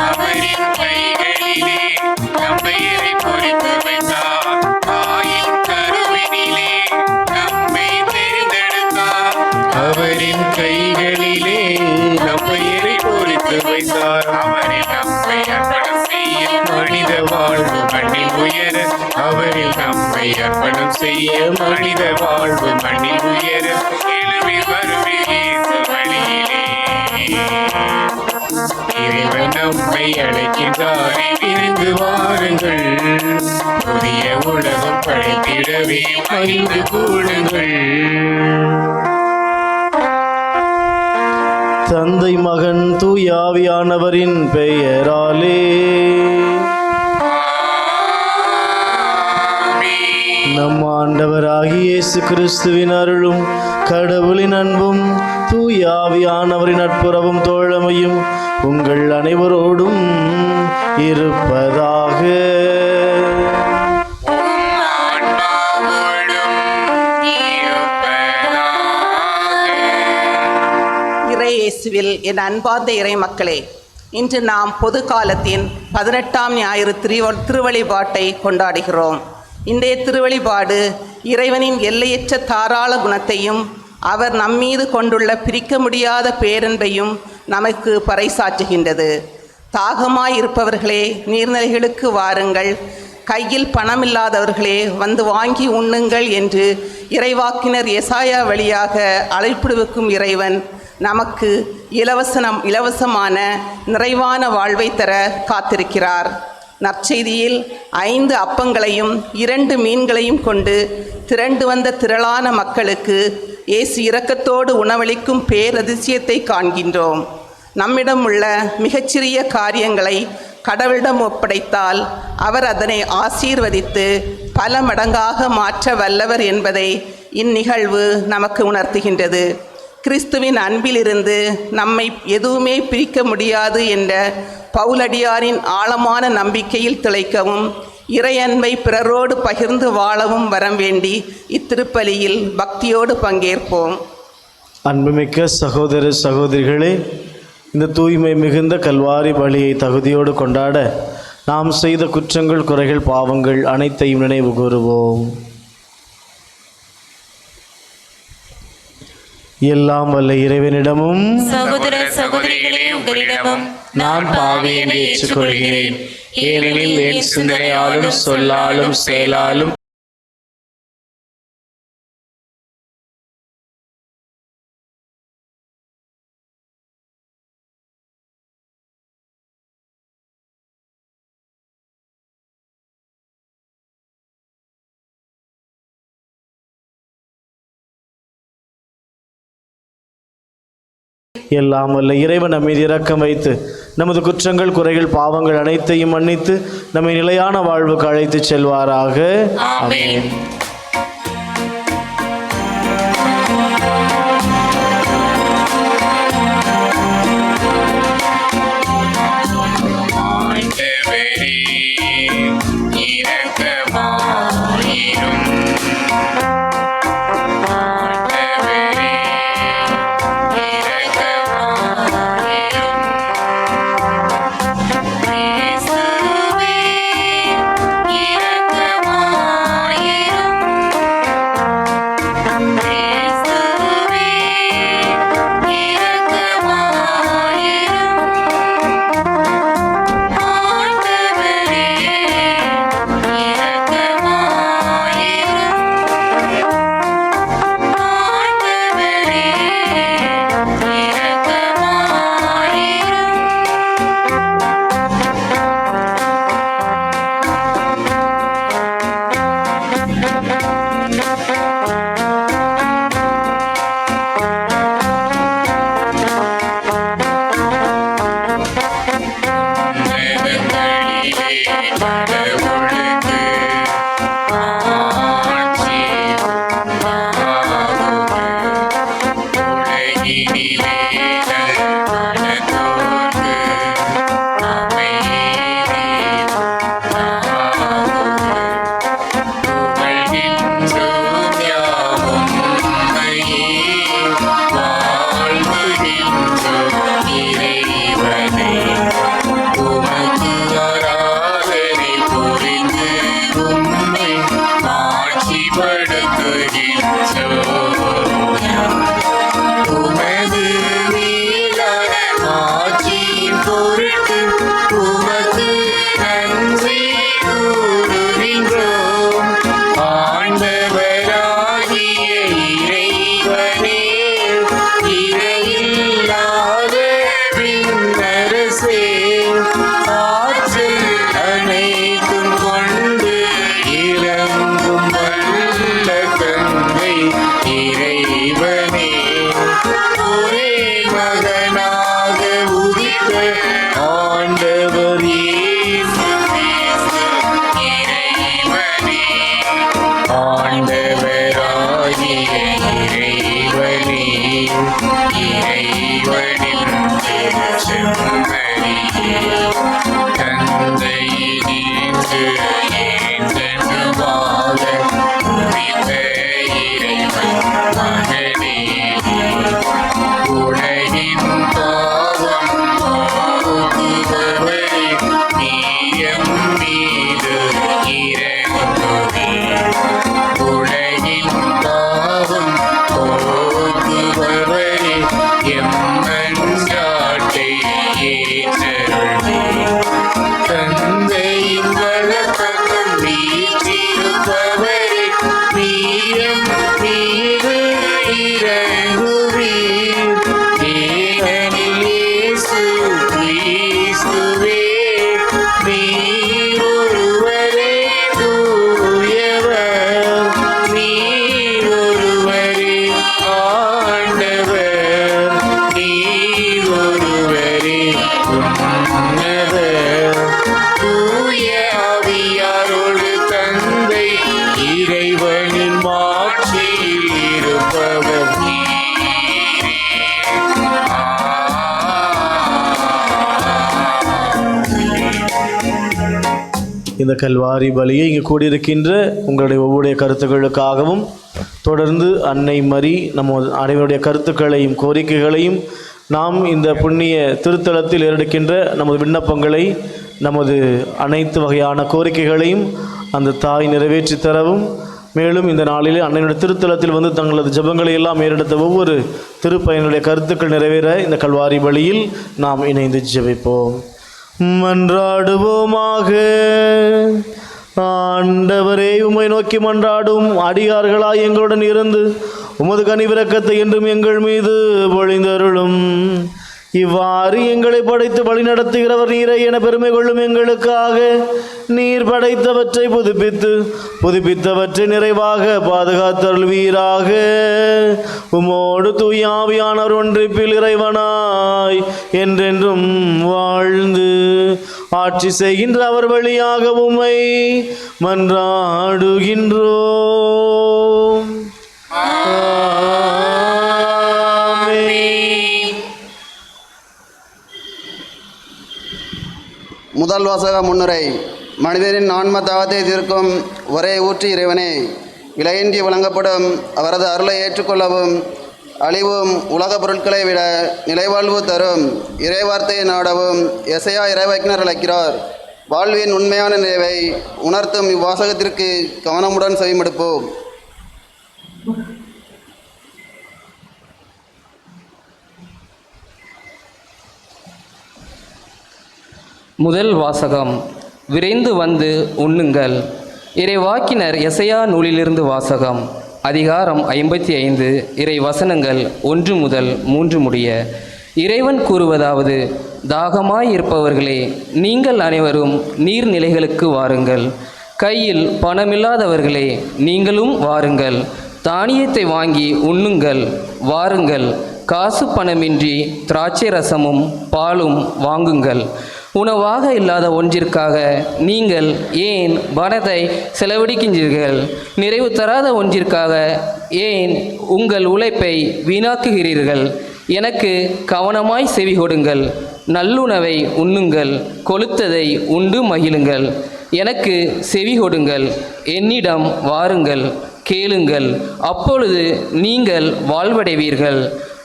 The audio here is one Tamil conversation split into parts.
அவரின் கைகளிலே நம் பெயரை பொறித்து வைத்தார். தாயின் கருவினிலே நம்மை தெரிந்தெடுத்தார். அவரின் கைகளிலே நம் பெயரை பொறித்து வைத்தார். அவரில் நம்மை அர்ப்பணம் செய்ய மனித வாழ்வு மண்ணில் உயர. அவரில் நம்மை அர்ப்பணம் செய்ய மனித வாழ்வு மண்ணில் உயர. எழுவில் வருவில் இயேசு வழியிலே இறைவன் நம்மை அழைக்கின்றார். விரைந்து வாருங்கள், புதிய உலகம் படைத்திடவே மகிழ்ந்து கூடுங்கள். தந்தை மகன் தூய ஆவியானவரின் பெயராலே நம் ஆண்டவராகிய இயேசு கிறிஸ்துவின் அருளும் கடவுளின் அன்பும் தூய ஆவியானவரின் நட்புறவும் தோழமையும் உங்கள் அனைவரோடும் இருப்பதாக. இயேசுவில் என் அன்பார்ந்த இறை மக்களே, இன்று நாம் பொது காலத்தின் 18ஆம் ஞாயிறு திருவழிபாட்டை கொண்டாடுகிறோம். இன்றைய திருவழிபாடு இறைவனின் எல்லையற்ற தாராள குணத்தையும் அவர் நம்மீது கொண்டுள்ள பிரிக்க முடியாத பேரன்பையும் நமக்கு பறைசாற்றுகின்றது. தாகமாய் இருப்பவர்களே, நீர்நிலைகளுக்கு வாருங்கள், கையில் பணமில்லாதவர்களே வந்து வாங்கி உண்ணுங்கள் என்று இறைவாக்கினர் எசாயா வழியாக அழைப்பிடுவிக்கும் இறைவன் நமக்கு இலவசமான நிறைவான வாழ்வை தர காத்திருக்கிறார். நற்செய்தியில் 5 அப்பங்களையும் 2 மீன்களையும் கொண்டு திரண்டு வந்த திரளான மக்களுக்கு இயேசு இரக்கத்தோடு உணவளிக்கும் பேரதிசயத்தை காண்கின்றோம். நம்மிடம் உள்ள மிகச்சிறிய காரியங்களை கடவுளிடம் ஒப்படைத்தால் அவர் அதனை ஆசீர்வதித்து பல மடங்காக மாற்ற வல்லவர் என்பதை இந்நிகழ்வு நமக்கு உணர்த்துகின்றது. கிறிஸ்துவின் அன்பிலிருந்து நம்மை எதுவுமே பிரிக்க முடியாது என்ற பவுலடியாரின் ஆழமான நம்பிக்கையில் திளைக்கவும் இறையன்பை பிறரோடு பகிர்ந்து வாழவும் வரம் வேண்டி இத்திருப்பலியில் பக்தியோடு பங்கேற்போம். அன்புமிக்க சகோதர சகோதரிகளே, இந்த தூய்மை மிகுந்த கல்வாரி பலியை தகுதியோடு கொண்டாட நாம் செய்த குற்றங்கள், குறைகள், பாவங்கள் அனைத்தையும் நினைவு கூறுவோம். எல்லாம் வல்ல இறைவனிடமும் சகோதர சகோதரிகளே உங்களிடமும் நான் பாவி என்று ஏற்றுக்கொள்கிறேன். ஏனெனில் என் சிந்தனையாலும் சொல்லாலும் செயலாலும் எல்லாம் வல்ல இறைவன் நம்மை இரக்கம் வைத்து நமது குற்றங்கள், குறைகள், பாவங்கள் அனைத்தையும் மன்னித்து நம்மை நிலையான வாழ்வுக்கு அழைத்து செல்வாராக. ஆமென். இரக்கமாயிரும் உன்னத தூய ஆவியாரோடு தந்தை இறைவனின் மாட்சியில் இருப்பவர் இந்த கல்வாரி பலியை இங்கு கூடியிருக்கின்ற உங்களுடைய ஒவ்வொரு கருத்துக்களுக்காகவும் தொடர்ந்து அன்னை மரி நம்ம அனைவருடைய கருத்துக்களையும் கோரிக்கைகளையும் நாம் இந்த புண்ணிய திருத்தலத்தில் ஏறெடுக்கின்ற நமது விண்ணப்பங்களை நமது அனைத்து வகையான கோரிக்கைகளையும் அந்த தாய் நிறைவேற்றி தரவும், மேலும் இந்த நாளிலே அன்னையுடைய திருத்தலத்தில் வந்து தங்களது ஜெபங்களை எல்லாம் ஏறெடுத்த ஒவ்வொரு திருப்பயனுடைய கருத்துக்கள் நிறைவேற இந்த கல்வாரி பலியில் நாம் இணைந்து ஜெபிப்போம். மன்றாடுவோமாக. ஆண்டவரே, உம்மை நோக்கி மன்றாடும் அடியார்களாய் எங்களுடன் இருந்து உமது கனிவிரக்கத்தை என்றும் எங்கள் மீது பொழிந்தருளும். இவ்வாறு எங்களை படைத்து வழி நடத்துகிறவர் நீரை என பெருமை கொள்ளும் எங்களுக்காக நீர் படைத்தவற்றை புதுப்பித்தவற்றை நிறைவாக பாதுகாத்தருள்வீராக. உமோடு தூய ஆவியானவர் ஒன்றிப்பில் இறைவனாய் என்றென்றும் வாழ்ந்து ஆட்சி செய்கின்ற அவர் வழியாக உம்மை மன்றாடுகின்றோம். முதல் வாசக முன்னுரை. மனிதனின் ஆன்ம தாகத்தை தீர்க்கும் ஒரே ஊற்று இறைவனே, விலையின்றி வழங்கப்படும் அவரது அருளை ஏற்றுக்கொள்ளவும் அழிவும் உலக பொருட்களை விட நிலைவாழ்வு தரும் இறைவார்த்தையை நாடவும் எசையா இறைவாக்கினர் அழைக்கிறார். வாழ்வின் உண்மையான நிறைவை உணர்த்தும் இவ்வாசகத்திற்கு கவனமுடன் செவிமடுப்போம். முதல் வாசகம். விரைந்து வந்து உண்ணுங்கள். இறைவாக்கினர் எசையா நூலிலிருந்து வாசகம். அதிகாரம் 55, இறை வசனங்கள் 1 முதல் 3 முடிய. இறைவன் கூறுவதாவது: தாகமாயிருப்பவர்களே, நீங்கள் அனைவரும் நீர்நிலைகளுக்கு வாருங்கள். கையில் பணமில்லாதவர்களே, நீங்களும் வாருங்கள். தானியத்தை வாங்கி உண்ணுங்கள். வாருங்கள், காசு பணமின்றி திராட்சை ரசமும் பாலும் வாங்குங்கள். உணவாக இல்லாத ஒன்றிற்காக நீங்கள் ஏன் பணத்தை செலவழிக்கின்றீர்கள்? நிறைவு தராத ஒன்றிற்காக ஏன் உங்கள் உழைப்பை வீணாக்குகிறீர்கள்? எனக்கு கவனமாய் செவி கொடுங்கள். நல்லுணவை உண்ணுங்கள், கொழுத்ததை உண்டு மகிழுங்கள். எனக்கு செவி கொடுங்கள், என்னிடம் வாருங்கள், கேளுங்கள், அப்பொழுது நீங்கள் வாழ்வடைவீர்கள்.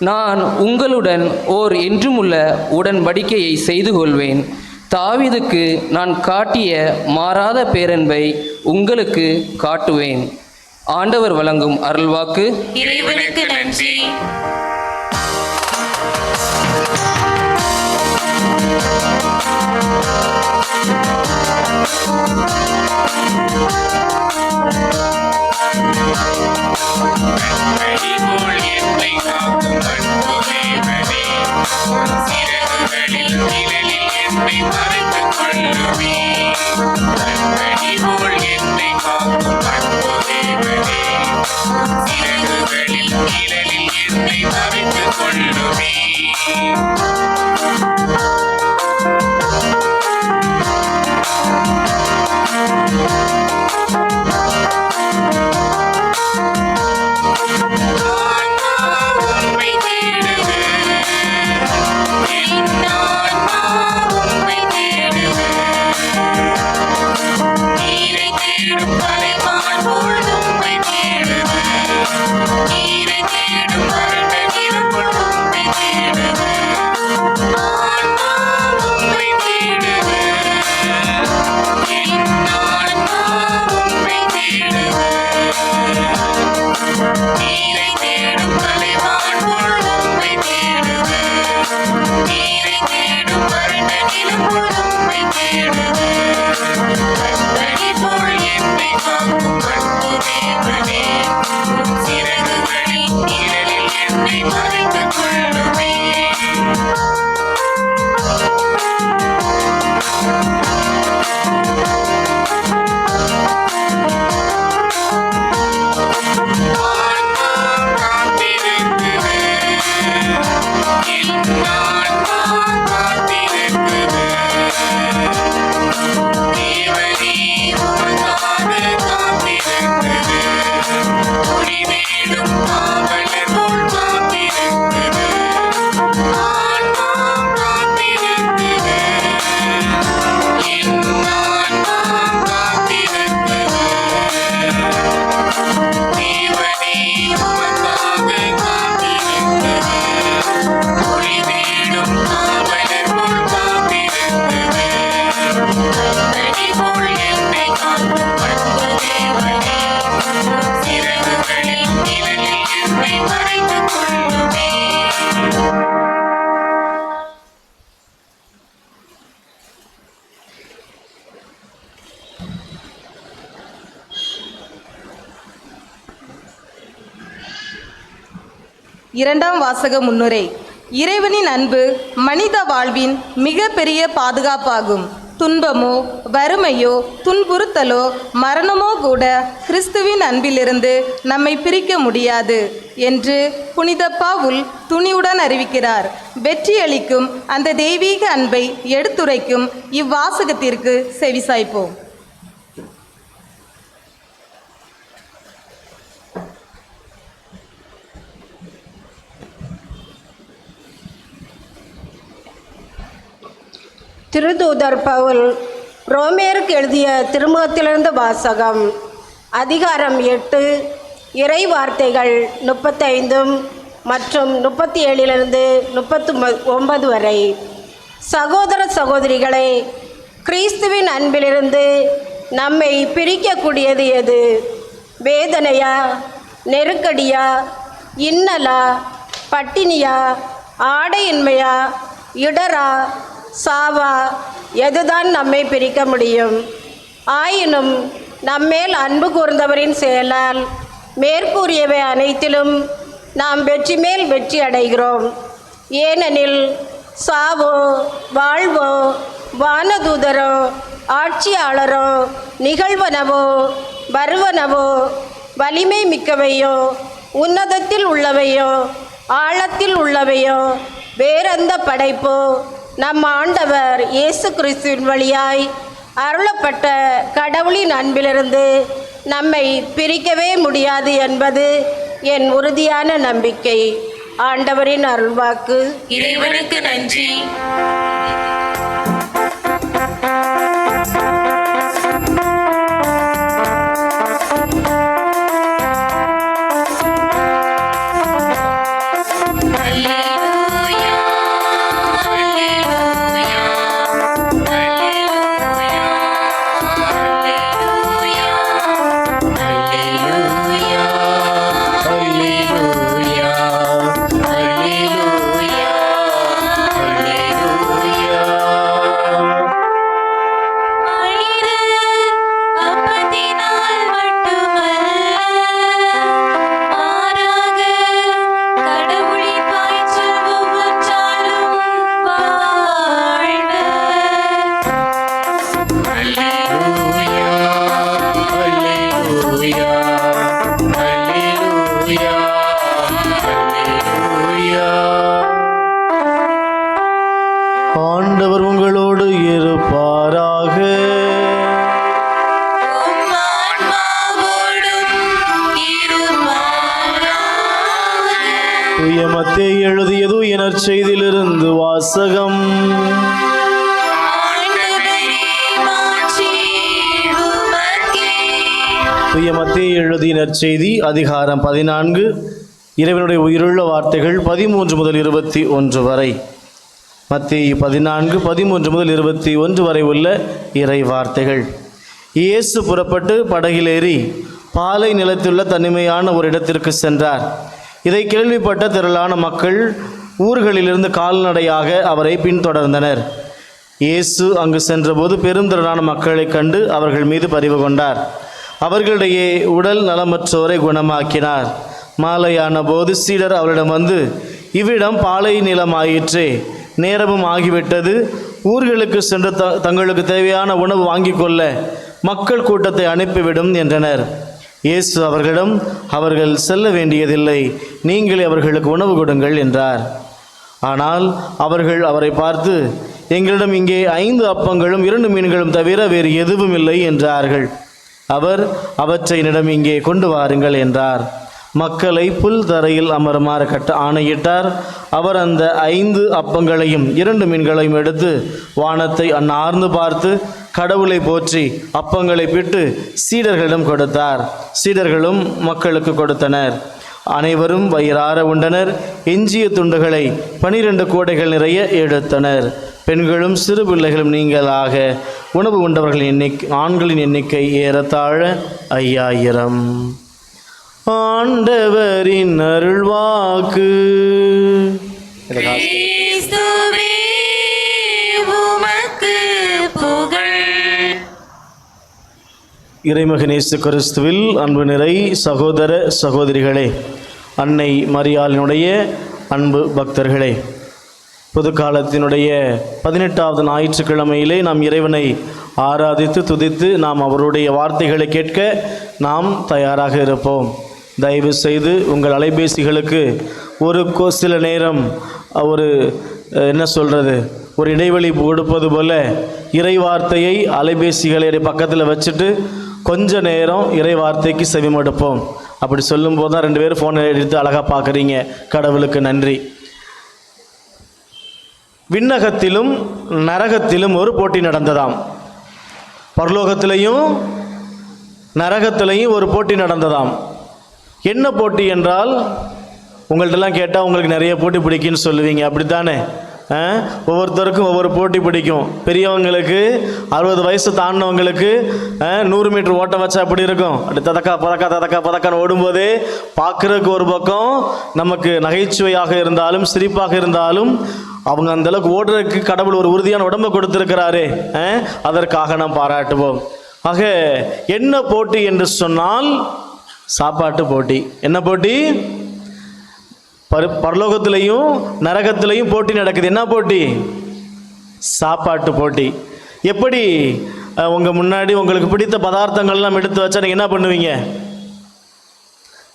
நான் உங்களுடன் ஓர் என்றுமுள்ள உடன்படிக்கையை செய்து கொள்வேன். தாவீதுக்கு நான் காட்டிய மாறாத பேரன்பை உங்களுக்கு காட்டுவேன். ஆண்டவர் வழங்கும் அருள்வாக்கு. இறைவனுக்கு நன்றி. இரண்டாம் வாசக முன்னுரை. இறைவனின் அன்பு மனித வாழ்வின் மிக பெரிய பாதுகாப்பாகும். துன்பமோ வறுமையோ துன்புறுத்தலோ மரணமோ கூட கிறிஸ்துவின் அன்பிலிருந்து நம்மை பிரிக்க முடியாது என்று புனித பவுல் துணிவுடன் அறிவிக்கிறார். வெற்றியளிக்கும் அந்த தெய்வீக அன்பை எடுத்துரைக்கும் இவ்வாசகத்திற்கு செவிசாய்ப்போம். திருதூதர் பவுல் ரோமேருக்கு எழுதிய திருமுகத்திலிருந்து வாசகம். அதிகாரம் 8, இறை வார்த்தைகள் 35 மற்றும் 37 39 வரை. சகோதர சகோதரிகளே, கிறிஸ்துவின் அன்பிலிருந்து நம்மை பிரிக்கக்கூடியது எது? வேதனையா, நெருக்கடியா, இன்னலா, பட்டினியா, ஆடையின்மையா, இடரா, சாவா? எதுதான் நம்மை பிரிக்க முடியும்? ஆயினும் நம்மேல் அன்பு கூர்ந்தவரின் செயலால் மேற்கூறியவை அனைத்திலும் நாம் வெற்றி மேல் வெற்றி அடைகிறோம். ஏனெனில் சாவோ வாழ்வோ வானதூதரோ ஆட்சியாளரோ நிகழ்வனவோ வருவனவோ வலிமை மிக்கவையோ உன்னதத்தில் உள்ளவையோ ஆழத்தில் உள்ளவையோ வேறெந்த படைப்போ நம் ஆண்டவர் இயேசு கிறிஸ்துவின் வழியாய் அருளப்பட்ட கடவுளின் அன்பிலிருந்து நம்மை பிரிக்கவே முடியாது என்பது என் உறுதியான நம்பிக்கை. ஆண்டவரின் அருள்வாக்கு. இறைவனுக்கு நன்றி. ஆண்டவர் உங்களோடு இருப்பாராக. தூய மத்தேயு எழுதியது நற்செய்தியிலிருந்து வாசகம். தூய மத்தேயு எழுதிய நற்செய்தி அதிகாரம் 14, இறைவனுடைய உயிருள்ள வார்த்தைகள் 13 முதல் 21 வரை. மத்தேயு 14, 13 முதல் 21 வரை உள்ள இறை வார்த்தைகள். இயேசு புறப்பட்டு படகிலேறி பாலை நிலத்துள்ள தனிமையான ஒரு இடத்திற்கு சென்றார். இதை கேள்விப்பட்ட திரளான மக்கள் ஊர்களிலிருந்து கால்நடையாக அவரை பின்தொடர்ந்தனர். இயேசு அங்கு சென்றபோது பெருந்திரளான மக்களைக் கண்டு அவர்கள் மீது பரிவு கொண்டார். அவர்களிடையே உடல் நலமற்றோரை குணமாக்கினார். மாலையான போது சீடர் அவரிடம் வந்து, இவ்விடம் பாலை நிலமாயிற்றே, நேரமும் ஆகிவிட்டது, ஊர்களுக்கு சென்று தங்களுக்கு தேவையான உணவு வாங்கி கொள்ள மக்கள் கூட்டத்தை அனுப்பிவிடும் என்றனர். இயேசு அவர்களிடம், அவர்கள் செல்ல வேண்டியதில்லை, நீங்களே அவர்களுக்கு உணவு கொடுங்கள் என்றார். ஆனால் அவர்கள் அவரை பார்த்து, எங்களிடம் இங்கே 5 அப்பங்களும் 2 மீன்களும் தவிர வேறு எதுவும் இல்லை என்றார்கள். அவர், அவற்றை என்னிடம் இங்கே கொண்டு வாருங்கள் என்றார். மக்களை புல் தரையில் அமருமாறு ஆணையிட்டார். அவர் அந்த 5 அப்பங்களையும் 2 மீன்களையும் எடுத்து வானத்தை அன்னார்ந்து பார்த்து கடவுளை போற்றி அப்பங்களை பிட்டு சீடர்களிடம் கொடுத்தார். சீடர்களும் மக்களுக்கு கொடுத்தனர். அனைவரும் வயிறார உண்டனர். எஞ்சிய துண்டுகளை 12 கூடைகள் நிறைய எடுத்தனர். பெண்களும் சிறு பிள்ளைகளும் நீங்களாக உணவு உண்டவர்களின் ஆண்களின் எண்ணிக்கை ஏறத்தாழ 5000. ஆண்டவரின் அருள்வாக்கு. இறைமகன் இயேசு கிறிஸ்துவில் அன்பு நிறை சகோதர சகோதரிகளே, அன்னை மரியாளினுடைய அன்பு பக்தர்களே, புதுக்காலத்தினுடைய 18வது ஞாயிற்றுக்கிழமையிலே நாம் இறைவனை ஆராதித்து துதித்து நாம் அவருடைய வார்த்தைகளை கேட்க நாம் தயாராக இருப்போம். தயவு செய்து உங்கள் அலைபேசிகளுக்கு சில நேரம் ஒரு இடைவெளி கொடுப்பது போல இறை வார்த்தையை அலைபேசிகளை பக்கத்தில் வச்சுட்டு கொஞ்ச நேரம் இறை வார்த்தைக்கு செவிமடுப்போம். அப்படி சொல்லும்போது தான் 2 பேரும் ஃபோனை எடுத்து அழகாக பார்க்குறீங்க. கடவுளுக்கு நன்றி. விண்ணகத்திலும் நரகத்திலும் ஒரு போட்டி நடந்ததாம். பரலோகத்திலையும் நரகத்திலையும் ஒரு போட்டி நடந்ததாம். என்ன போட்டி என்றால், உங்கள்கிட்டலாம் கேட்டால் உங்களுக்கு நிறைய போட்டி பிடிக்குன்னு சொல்லுவீங்க, அப்படித்தானே? ஒவ்வொருத்தருக்கும் ஒவ்வொரு போட்டி பிடிக்கும். பெரியவங்களுக்கு 60 வயசு தாண்டினவங்களுக்கு 100 மீட்டர் ஓட்டம் வச்சா அப்படி இருக்கும். அப்படி ததக்கான்னு ஓடும்போதே பார்க்குறதுக்கு ஒரு பக்கம் நமக்கு நகைச்சுவையாக இருந்தாலும் சிரிப்பாக இருந்தாலும், அவங்க அந்தளவுக்கு ஓடுறதுக்கு கடவுள் ஒரு உறுதியான உடம்பை கொடுத்துருக்கிறாரே, அதற்காக நாம் பாராட்டுவோம். ஆக என்ன போட்டி என்று சொன்னால் சாப்பாட்டு போட்டி. என்ன போட்டி? பரலோகத்திலையும் நரகத்திலையும் போட்டி நடக்குது. என்ன போட்டி? சாப்பாட்டு போட்டி. எப்படி உங்கள் முன்னாடி உங்களுக்கு பிடித்த பதார்த்தங்கள்லாம் எடுத்து வச்சா நீங்கள் என்ன பண்ணுவீங்க?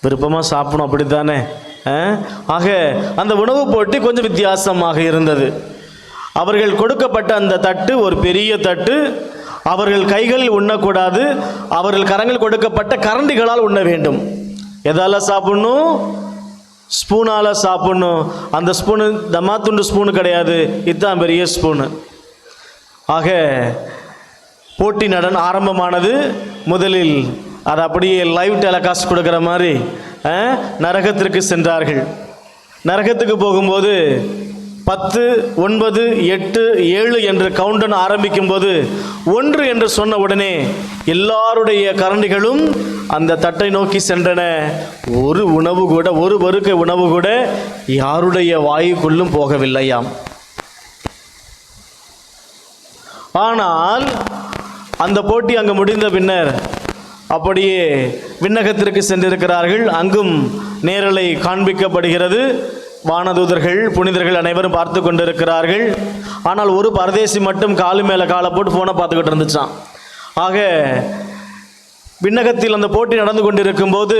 விருப்பமாக சாப்பிடணும், அப்படித்தானே? ஆக அந்த உணவு போட்டி கொஞ்சம் வித்தியாசமாக இருந்தது. அவர்கள் கொடுக்கப்பட்ட அந்த தட்டு ஒரு பெரிய தட்டு. அவர்கள் கைகளில் உண்ணக்கூடாது. அவர்கள் கரங்கள் கொடுக்கப்பட்ட கரண்டிகளால் உண்ண வேண்டும். எதால சாப்பிடணும்? ஸ்பூனால் சாப்பிடணும். அந்த ஸ்பூனு தமாத்துண்டு ஸ்பூனு கிடையாது, இதுதான் பெரிய ஸ்பூனு. ஆக போட்டி ஆரம்பமானது. முதலில் அது அப்படியே லைவ் டெலிகாஸ்ட் கொடுக்குற மாதிரி நரகத்திற்கு சென்றார்கள். நரகத்துக்கு போகும்போது 10, 9, 8, 7 என்று கவுண்டன் ஆரம்பிக்கும் போது 1 என்று சொன்ன உடனே எல்லாருடைய கரண்டிகளும் அந்த தட்டை நோக்கி சென்றன. ஒரு உணவு கூட, ஒரு வறுக்கை உணவு கூட யாருடைய வாயுக்குள்ளும் போகவில்லையாம். ஆனால் அந்த போட்டி அங்கு முடிந்த பின்னர் அப்படியே விண்ணகத்திற்கு சென்றிருக்கிறார்கள். அங்கும் நேரலை காண்பிக்கப்படுகிறது. வானதூதர்கள் புனிதர்கள் அனைவரும் பார்த்து கொண்டிருக்கிறார்கள். ஆனால் ஒரு பரதேசி மட்டும் காலு மேலே காலை போட்டு ஃபோனை பார்த்துக்கிட்டு இருந்துச்சான். ஆக விண்ணகத்தில் அந்த போட்டி நடந்து கொண்டிருக்கும் போது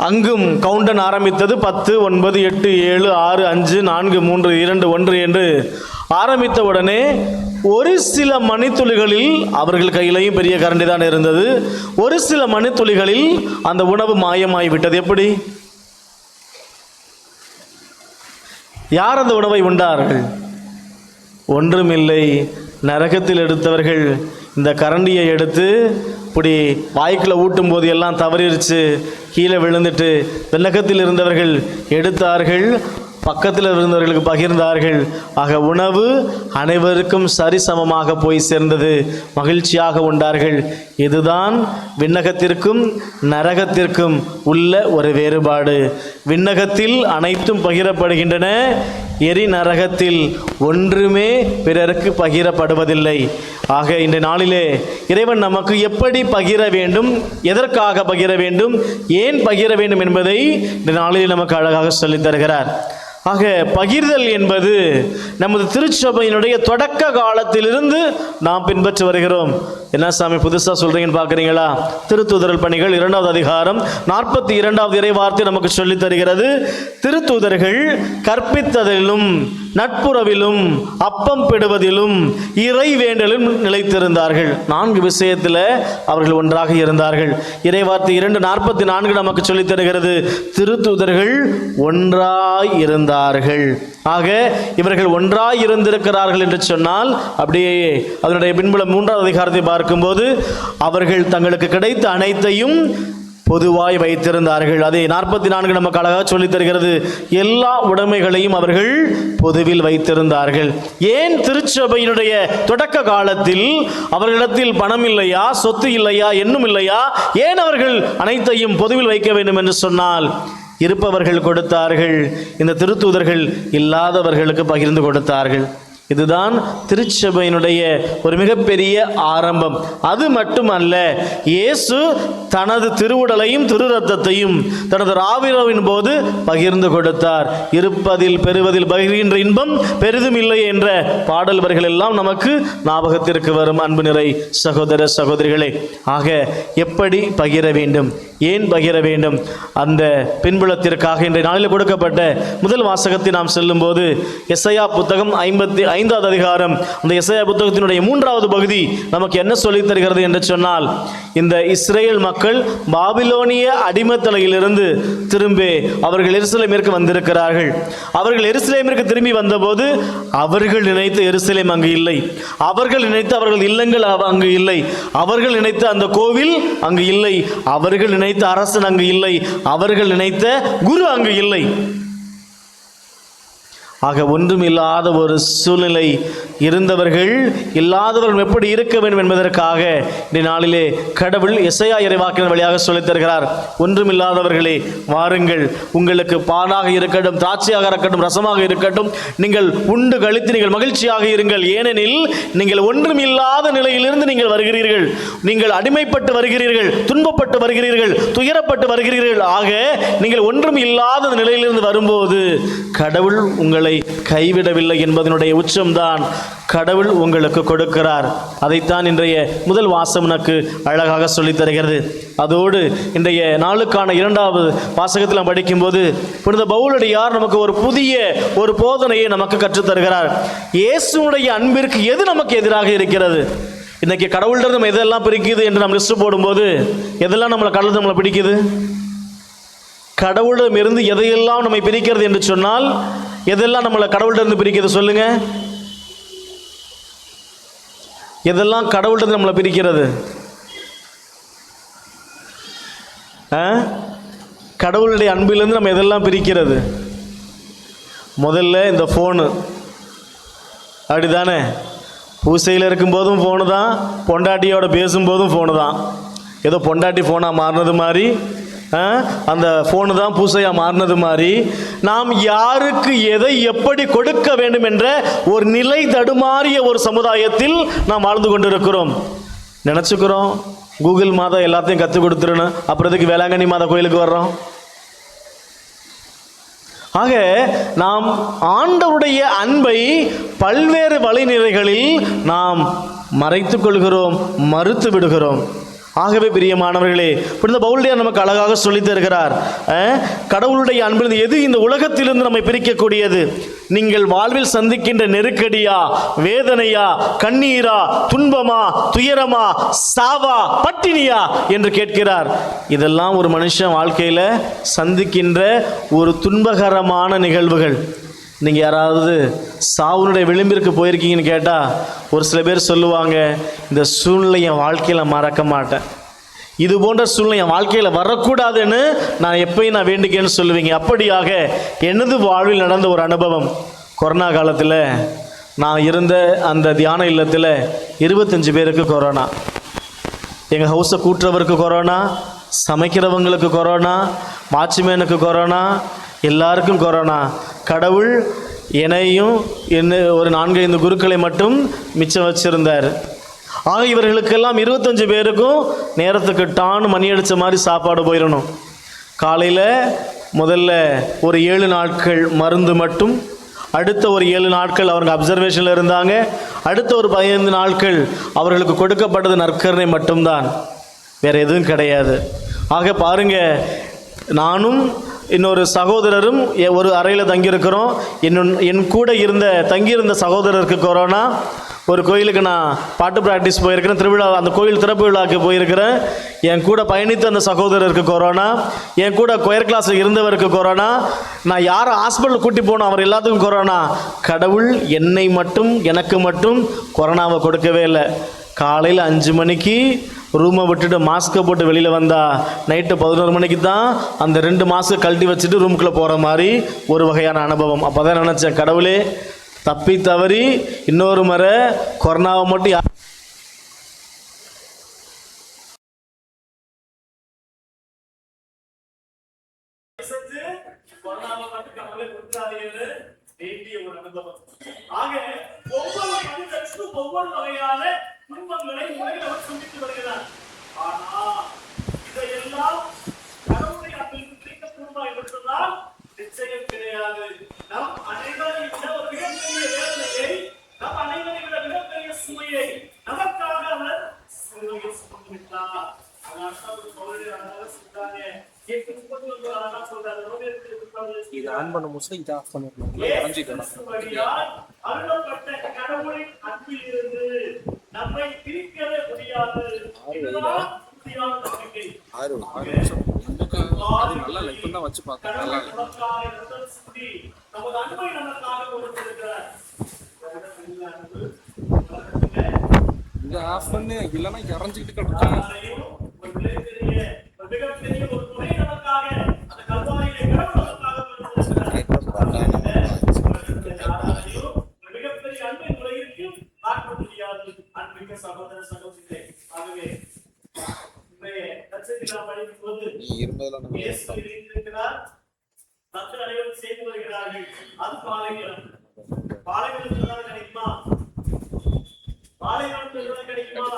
அங்கும் கவுண்டன் ஆரம்பித்தது. 10, 9, 8, 7, 6, 5, 4, 3, 2, 1 என்று ஆரம்பித்த உடனே ஒரு சில மணித்துளிகளில், அவர்கள் கையிலையும் பெரிய கரண்டி தான் இருந்தது, ஒரு சில மணித்துளிகளில் அந்த உணவு மாயமாகிவிட்டது. எப்படி? யார் அந்த உணவை உண்டார்கள்? ஒன்றுமில்லை, நரகத்தில் எடுத்தவர்கள் இந்த கரண்டியை எடுத்து இப்படி வாய்க்குள்ள ஊட்டும் போது எல்லாம் தவறிடுச்சு, கீழே விழுந்துட்டு விண்ணகத்தில் இருந்தவர்கள் எடுத்தார்கள், பக்கத்தில் இருந்தவர்களுக்கு பகிர்ந்தார்கள். ஆக உணவு அனைவருக்கும் சரிசமமாக போய் சேர்ந்தது. மகிழ்ச்சியாக உண்டார்கள். இதுதான் விண்ணகத்திற்கும் நரகத்திற்கும் உள்ள ஒரு வேறுபாடு. விண்ணகத்தில் அனைத்தும் பகிரப்படுகின்றன, எரி நரகத்தில் ஒன்றுமே பிறருக்கு பகிரப்படுவதில்லை. ஆக இந்த நாளிலே இறைவன் நமக்கு எப்படி பகிர வேண்டும், எதற்காக பகிர வேண்டும், ஏன் பகிர வேண்டும் என்பதை இந்த நாளிலே நமக்கு அழகாக சொல்லித் தருகிறார். ஆக பகிர்தல் என்பது நமது திருச்சபையினுடைய தொடக்க காலத்திலிருந்து நாம் பின்பற்றி வருகிறோம். என்ன சாமி புதுசாக சொல்கிறீங்கன்னு பார்க்குறீங்களா? திருத்தூதர்கள் பணிகள் 2வது அதிகாரம் 42வது இறை வார்த்தை நமக்கு சொல்லித் தருகிறது. திருத்தூதர்கள் கற்பித்ததிலும் நட்புறவிலும் அப்பம் பிடுவதிலும் இறை வேண்டலும் நிலைத்திருந்தார்கள். 4 விஷயத்தில் அவர்கள் ஒன்றாக இருந்தார்கள். இறை வார்த்தை 2:44 நமக்கு சொல்லித் தருகிறது, திருத்தூதர்கள் ஒன்றாய் இருந்தார்கள். ஆக இவர்கள் ஒன்றாய் இருந்திருக்கிறார்கள் என்று சொன்னால், அப்படியே அதனுடைய பின்புலம் 3வது அதிகாரத்தை பார்க்கும்போது அவர்கள் தங்களுக்கு கிடைத்த அனைத்தையும் பொதுவாய் வைத்திருந்தார்கள். அதை 44 நமக்கு அழகாக சொல்லித் தருகிறது. எல்லா உடைமைகளையும் அவர்கள் பொதுவில் வைத்திருந்தார்கள். ஏன் திருச்சபையினுடைய தொடக்க காலத்தில் அவர்களிடத்தில் பணம் இல்லையா, சொத்து இல்லையா, எண்ணும் இல்லையா, ஏன் அவர்கள் அனைத்தையும் பொதுவில் வைக்க வேண்டும் என்று சொன்னால், இருப்பவர்கள் கொடுத்தார்கள், இந்த திருத்தூதர்கள் இல்லாதவர்களுக்கு பகிர்ந்து கொடுத்தார்கள். இதுதான் திருச்சபையினுடைய ஒரு மிகப்பெரிய ஆரம்பம். அது மட்டுமல்ல, இயேசு தனது திருவுடலையும் திரு ரத்தத்தையும் தனது ராவிரவின் போது பகிர்ந்து கொடுத்தார். இருப்பதில் பெறுவதில் பகிர்கின்ற இன்பம் பெரிதும் இல்லை என்ற பாடல் வரிகள் எல்லாம் நமக்கு ஞாபகத்திற்கு வரும். அன்பு நிறை சகோதர சகோதரிகளே, ஆக எப்படி பகிர வேண்டும், ஏன் பகிர வேண்டும்? அந்த பின்புலத்திற்காக இன்றைய நாளில் கொடுக்கப்பட்ட முதல் வாசகத்தை நாம் செல்லும்போது எசையா புத்தகம் 55வது அதிகாரம், அந்த எசையா புத்தகத்தினுடைய 3வது பகுதி நமக்கு என்ன சொல்லித் தருகிறது என்று சொன்னால், இந்த இஸ்ரேல் மக்கள் பாபிலோனிய அடிமைத்தலையிலிருந்து திரும்பி அவர்கள் எருசலேமிற்கு வந்திருக்கிறார்கள். அவர்கள் எருசலேமிற்கு திரும்பி வந்தபோது அவர்கள் நினைத்த எருசலேம் அங்கு இல்லை, அவர்கள் நினைத்த அவர்கள் இல்லங்கள் அங்கு இல்லை, அவர்கள் நினைத்த அந்த கோவில் அங்கு இல்லை, அவர்கள் நினைத்த அரசன் அங்கு இல்லை, அவர்கள் நினைத்த குரு அங்கு இல்லை. ஆக ஒன்றும் இல்லாத ஒரு சூழ்நிலை இருந்தவர்கள் இல்லாதவர்கள் எப்படி இருக்க வேண்டும் என்பதற்காக இந்த நாளிலே கடவுள் எசையா இறைவாக்கினர் வழியாக சொல்லித் தருகிறார். ஒன்றும் இல்லாதவர்களே வாருங்கள், உங்களுக்கு பாலாக இருக்கட்டும், திராட்சையாக இருக்கட்டும், ரசமாக இருக்கட்டும், நீங்கள் உண்டு கழித்து நீங்கள் மகிழ்ச்சியாக இருங்கள். ஏனெனில் நீங்கள் ஒன்றும் இல்லாத நிலையிலிருந்து நீங்கள் வருகிறீர்கள், நீங்கள் அடிமைப்பட்டு வருகிறீர்கள், துன்பப்பட்டு வருகிறீர்கள், துயரப்பட்டு வருகிறீர்கள். ஆக நீங்கள் ஒன்றும் இல்லாத நிலையிலிருந்து வரும்போது கடவுள் உங்களை கைவிடவில்லை என்பதனுடைய உச்சம்தான் கடவுள் உங்களுக்கு கொடுக்கிறார். அதைத்தான் இன்றைய முதல் வாசகம் எனக்கு அழகாக சொல்லித் தருகிறது. அதோடு இன்றைய நாளுக்கான 2வது வாசகத்தில் நாம் படிக்கும்போது புனித பவுலடியார் நமக்கு ஒரு புதிய ஒரு போதனையை நமக்கு கற்றுத்தருகிறார். இயேசுனுடைய அன்பிற்கு எது நமக்கு எதிராக இருக்கிறது? இன்னைக்கு கடவுள்கிட்ட நம்ம எதெல்லாம் பிரிக்குது என்று நம்ம லிஸ்ட் போடும்போது எதெல்லாம் நம்மளை பிடிக்குது? கடவுளிடம் இருந்து எதையெல்லாம் நம்மை பிரிக்கிறது என்று சொன்னால் எதெல்லாம் நம்மளை கடவுள்கிட்ட இருந்து பிரிக்கிறது? சொல்லுங்க, எதெல்லாம் கடவுள்கிட்ட நம்மளை பிரிக்கிறது? கடவுளுடைய அன்பிலிருந்து நம்ம எதெல்லாம் பிரிக்கிறது? முதல்ல இந்த ஃபோனு, அப்படிதானே? பூசையில் இருக்கும்போதும் ஃபோனு தான், பொண்டாட்டியோட பேசும்போதும் ஃபோனு தான். ஏதோ பொண்டாட்டி ஃபோனாக மாறினது மாதிரி, அந்த ஃபோனு தான் பூசையாக மாறினது மாதிரி, நாம் யாருக்கு எதை எப்படி கொடுக்க வேண்டும் என்ற ஒரு நிலை தடுமாறிய ஒரு சமுதாயத்தில் நாம் வாழ்ந்து கொண்டிருக்கிறோம். நினச்சிக்கிறோம் கூகுள் மாதா எல்லாத்தையும் கற்றுக் கொடுத்துருன்னு, அப்புறத்துக்கு வேளாங்கண்ணி மாதா கோயிலுக்கு வர்றோம். ஆக நாம் ஆண்டவருடைய அன்பை பல்வேறு வழிநிலைகளில் நாம் மறைத்துக் கொள்கிறோம், மறுத்து விடுகிறோம். ஆகவே பிரியமானவர்களே, புனித பவுலடியார் நமக்கு அழகாக சொல்லித் தருகிறார், கடவுளுடைய அன்பிலிருந்து எது இந்த உலகத்திலிருந்து நம்மை பிரிக்கக்கூடியது? நீங்கள் வாழ்வில் சந்திக்கின்ற நெருக்கடியா, வேதனையா, கண்ணீரா, துன்பமா, துயரமா, சாவா, பட்டினியா என்று கேட்கிறார். இதெல்லாம் ஒரு மனுஷன் வாழ்க்கையில் சந்திக்கின்ற ஒரு துன்பகரமான நிகழ்வுகள். நீங்கள் யாராவது சாவுனுடைய விளிம்பிற்கு போயிருக்கீங்கன்னு கேட்டால் ஒரு சில பேர் சொல்லுவாங்க, இந்த சூழ்நிலை என் வாழ்க்கையில் மறக்க மாட்டேன், இது போன்ற சூழ்நிலை என் வாழ்க்கையில் வரக்கூடாதுன்னு நான் எப்பயும் வேண்டிக்கேன்னு சொல்லுவீங்க. அப்படியாக எனது வாழ்வில் நடந்த ஒரு அனுபவம். கொரோனா காலத்தில் நான் இருந்த அந்த தியான இல்லத்தில் 25 பேருக்கு கொரோனா. எங்கள் ஹவுஸை கூட்டுறவருக்கு கொரோனா, சமைக்கிறவங்களுக்கு கொரோனா, வாட்ச்மேனுக்கு கொரோனா, எல்லாருக்கும் கொரோனா. கடவுள் என்னையும் ஒரு 4-5 குருக்களை மட்டும் மிச்சம் வச்சிருந்தார். ஆக இவர்களுக்கெல்லாம் 25 பேருக்கும் நேரத்துக்கு டான்னு மணி அடித்த மாதிரி சாப்பாடு போயிடணும். காலையில் முதல்ல ஒரு 7 நாட்கள் மருந்து மட்டும், அடுத்த ஒரு 7 நாட்கள் அவங்க அப்சர்வேஷனில் இருந்தாங்க, அடுத்த ஒரு 15 நாட்கள் அவர்களுக்கு கொடுக்கப்பட்டது நற்கருணை மட்டும்தான், வேறு எதுவும் கிடையாது. ஆக பாருங்க, நானும் இன்னொரு சகோதரரும் ஒரு அறையில் தங்கியிருக்கிறோம். என் கூட தங்கியிருந்த சகோதரருக்கு கொரோனா. ஒரு கோயிலுக்கு நான் பாட்டு ப்ராக்டிஸ் போயிருக்கிறேன், திருவிழா, அந்த கோயில் திறப்பு விழாவுக்கு போயிருக்கிறேன். என் கூட பயணித்த அந்த சகோதரருக்கு கொரோனா, என் கூட கொயர் கிளாஸில் இருந்தவருக்கு கொரோனா, நான் யாரை ஹாஸ்பிட்டல் கூட்டி போனோம் அவர் எல்லாத்துக்கும் கொரோனா. கடவுள் எனக்கு மட்டும் கொரோனாவை கொடுக்கவே இல்லை. காலையில் 5 மணிக்கு ரூமை விட்டுட்டு மாஸ்கை போட்டு வெளியில் வந்தால் நைட்டு 11 மணிக்கு தான் அந்த 2 மாஸ்கை கழட்டி வச்சுட்டு ரூமுக்குள்ளே போகிற மாதிரி ஒரு வகையான அனுபவம். அப்போ தான் நினச்சேன், கடவுளே, தப்பி தவறி இன்னொரு முறை கொரோனாவை மட்டும் ஆக ஒவ்வொரு வகையான துன்பங்களை உலகில் அவர் சந்தித்து வருகிறார். ஆனா இதையெல்லாம் கடவுளுடைய அன்பிற்கு கிடைக்கக்கூடுமா என்று சொன்னால் நிச்சயம் கிடையாது. நம் அனைவரை விட ஒரு மிகப்பெரிய வேதனையை, நம் அனைவரை விட மிகப்பெரிய சுமையை நமக்காக அவர் சிலுவையில் சுமந்து விட்டார். அதனால இது ஆன் பண்ண முடிச்சு இதை ஆஃப் பண்ணிடணும். அருளப்பட்ட கடவுளின் அன்பில் இருந்து நம்மை பிரிக்கவே முடியாது. இதுதான் உறுதியான நம்பிக்கை. 6 நிமிஷம் நல்லா லைக் பண்ணா வச்சு பார்த்தா நல்லா நமது அன்பை நமக்காக கொடுத்திருக்கிறார். இதை ஆஃப் பண்ணு, இல்லைன்னா இறஞ்சிக்கிட்டு கிடக்கும். மிகப்பெரிய ஒரு துணை நமக்காக அந்த கல்வாரியிலே கடவுள் நமக்காக மிகப்பெரிய அன்பை உலகிற்கும் பார்க்க முடியாது. அன்பிக்க சகோதர சகோதரிகளே, ஆகவே இன்றைய நட்சத்திரம் நாம் படிக்கும் போது இயேசு இருக்கிறார், மக்கள் அனைவரும் செய்து வருகிறார்கள். அது பாலைவனம். பாலைவனத்தில் கிடைக்குமா? பாலைவனத்தில் கிடைக்குமா?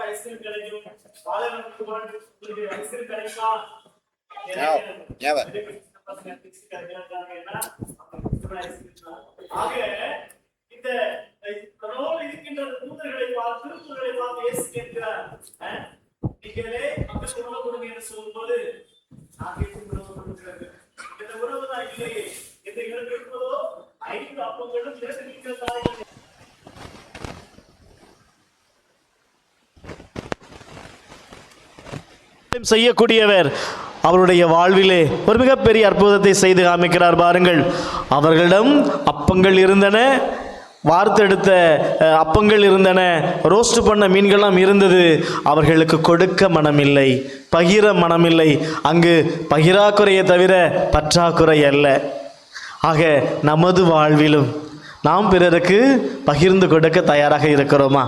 ஐஸ்கிரீம் கிடைக்கும். பாலைவனத்துக்கு ஐஸ்கிரீம் கிடைக்குமா? ஆக இந்த இருக்கின்ற தூதர்களை பார்த்து திருத்தூதர்களை பார்த்து இயேசு கேட்கிறார், நீங்களே மக்களுக்கு உணவு கொடுங்க என்று சொல்லும்போது நாங்கள் உணவு கொடுக்கிறது இந்த உணவு தான் இல்லையே என்று எங்களுக்கு இருப்பதோ 5 அப்பங்களும் 2 மீன்கள் தான். செய்யக்கூடியவர் அவருடைய வாழ்விலே ஒரு மிகப்பெரிய அற்புதத்தை செய்து காமிக்கிறார். பாருங்கள், அவர்களிடம் அப்பங்கள் இருந்தன, வார்த்தெடுத்த அப்பங்கள் இருந்தன, ரோஸ்ட் பண்ண மீன்கள்லாம் இருந்தது. அவர்களுக்கு கொடுக்க மனமில்லை, பகிர மனமில்லை. அங்கு பகிராக்குறையை தவிர பற்றாக்குறை அல்ல. ஆக நமது வாழ்விலும் நாம் பிறருக்கு பகிர்ந்து கொடுக்க தயாராக இருக்கிறோமா?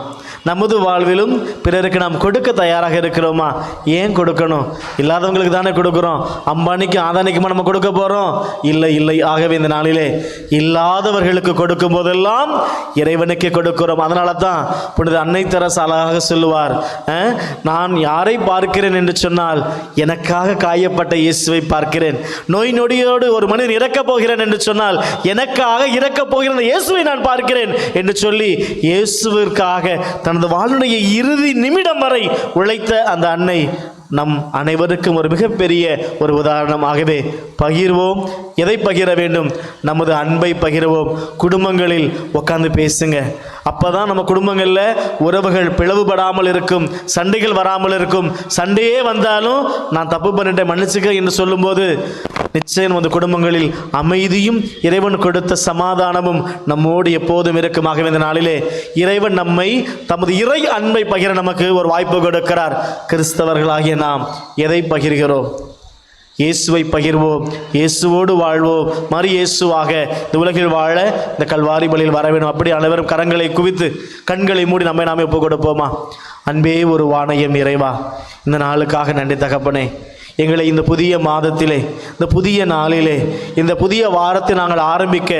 நமது வாழ்விலும் பிறருக்கு நாம் கொடுக்க தயாராக இருக்கிறோமா? ஏன் கொடுக்கணும்? இல்லாதவங்களுக்கு தானே கொடுக்குறோம். அம்பானிக்கு ஆதானிக்குமா நம்ம கொடுக்க போகிறோம்? இல்லை இல்லை. ஆகவே இந்த நாளிலே இல்லாதவர்களுக்கு கொடுக்கும் போதெல்லாம் இறைவனுக்கே கொடுக்கிறோம். அதனால தான் புனித அன்னை தெரசா அழகாக சொல்லுவார், நான் யாரை பார்க்கிறேன் என்று சொன்னால் எனக்காக காயப்பட்ட இயேசுவை பார்க்கிறேன். நோய் நொடியோடு ஒரு மனிதன் இறக்கப் போகிறேன் என்று சொன்னால் எனக்காக இறக்கப் போகிற இயேசுவை நான் பார்க்கிறேன் என்று சொல்லி இயேசுவிற்காக தனது வாழ்வுடைய இறுதி நிமிடம் வரை உழைத்த அந்த அன்னை நம் அனைவருக்கும் ஒரு மிகப்பெரிய ஒரு உதாரணமாகவே பகிர்வோம். எதை பகிர வேண்டும்? நமது அன்பை பகிர்வோம். குடும்பங்களில் உட்காந்து பேசுங்க. அப்போ தான் நம்ம குடும்பங்களில் உறவுகள் பிளவுபடாமல் இருக்கும், சண்டைகள் வராமல் இருக்கும். சண்டையே வந்தாலும் நான் தப்பு பண்ணிட்டேன் மன்னிச்சுக்க என்று சொல்லும்போது நிச்சயம் நமது குடும்பங்களில் அமைதியும் இறைவன் கொடுத்த சமாதானமும் நம்மோடு எப்போதும் இருக்கும். ஆகவே இந்த நாளிலே இறைவன் நம்மை தமது இறை அன்பை பகிர நமக்கு ஒரு வாய்ப்பு கொடுக்கிறார். கிறிஸ்தவர்களாகிய நாம் எதை பகிர்கிறோம்? இயேசுவை பகிர்வோம், இயேசுவோடு வாழ்வோம். மறு இயேசுவாக இந்த உலகில் வாழ இந்த கல்வாரி பலியில் வர வேண்டும். அப்படி அனைவரும் கரங்களை குவித்து கண்களை மூடி நம்மை நாமே ஒப்புக் கொடுப்போமா? அன்பே ஒரு வாணையம் இறைவா, இந்த நாளுக்காக நன்றி தகப்பனே. எங்களை இந்த புதிய மாதத்திலே, இந்த புதிய நாளிலே, இந்த புதிய வாரத்தை நாங்கள் ஆரம்பிக்க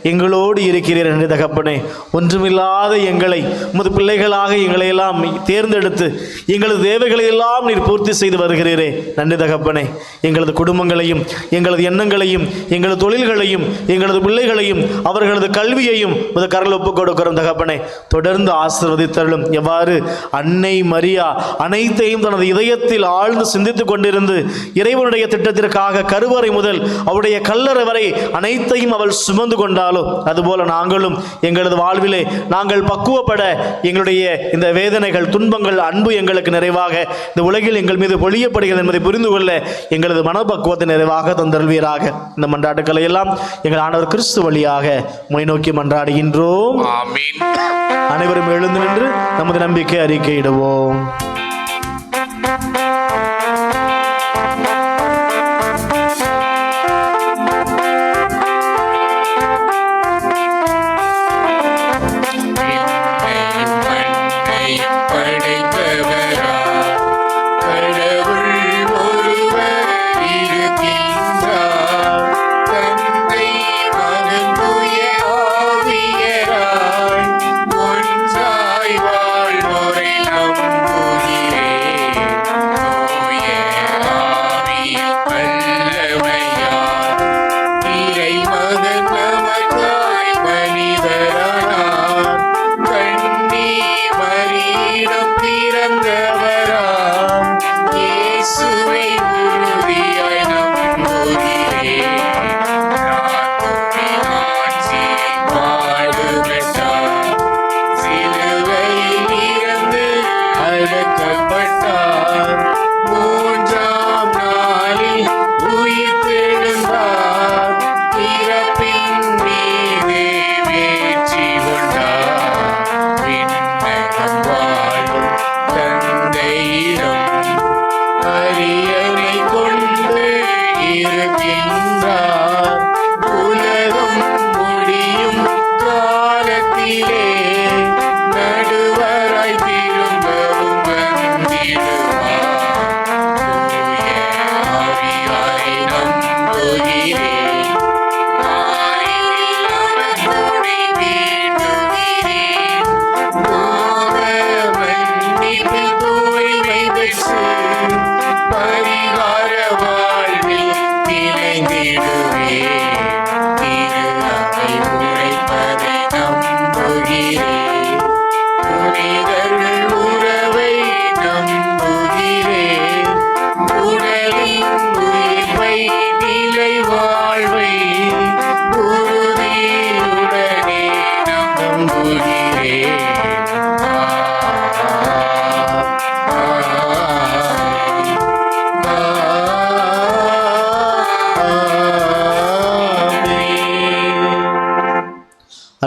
எங்களோடு இருக்கிறீர் என்று தகப்பனே. ஒன்றுமில்லாத எங்களை உமது பிள்ளைகளாக எங்களை எல்லாம் தேர்ந்தெடுத்து எங்களது தேவைகளை எல்லாம் நீர் பூர்த்தி செய்து வருகிறீரே, நன்றி தகப்பனே. எங்களது குடும்பங்களையும், எங்களது எண்ணங்களையும், எங்களது தொழில்களையும், எங்களது பிள்ளைகளையும், அவர்களது கல்வியையும் உமது கரல் ஒப்புக் கொடுக்கிறோம் தகப்பனே. தொடர்ந்து ஆசீர்வதித்தருளும். எவ்வாறு அன்னை மரியா அனைத்தையும் தனது இதயத்தில் ஆழ்ந்து சிந்தித்துக் கொண்டிருந்து இறைவனுடைய திட்டத்திற்காக கருவறை முதல் அவருடைய கல்லறை வரை அனைத்தையும் அவள் சுமந்து கொண்டாலோ அதுபோல நாங்களும் எங்களது வாழ்விலே நாங்கள் பக்குவப்பட எங்களுடைய இந்த வேதனைகள், துன்பங்கள், அன்பு எங்களுக்கு நிறைவாக இந்த உலகில் எங்கள் மீது பொழியப்படுகிறது என்பதை புரிந்து கொள்ள எங்களது மனப்பக்குவத்தை நிறைவாக தந்தருள்வீராக. இந்த மன்றாட்டுக்களை எல்லாம் எங்கள் ஆண்டவர் கிறிஸ்து வழியாக உம்மை நோக்கி மன்றாடுகின்றோம். அனைவரும் எழுந்து நின்று நமது நம்பிக்கை அறிக்கையிடுவோம். தந்தை மகன் தூய ஆவியராய்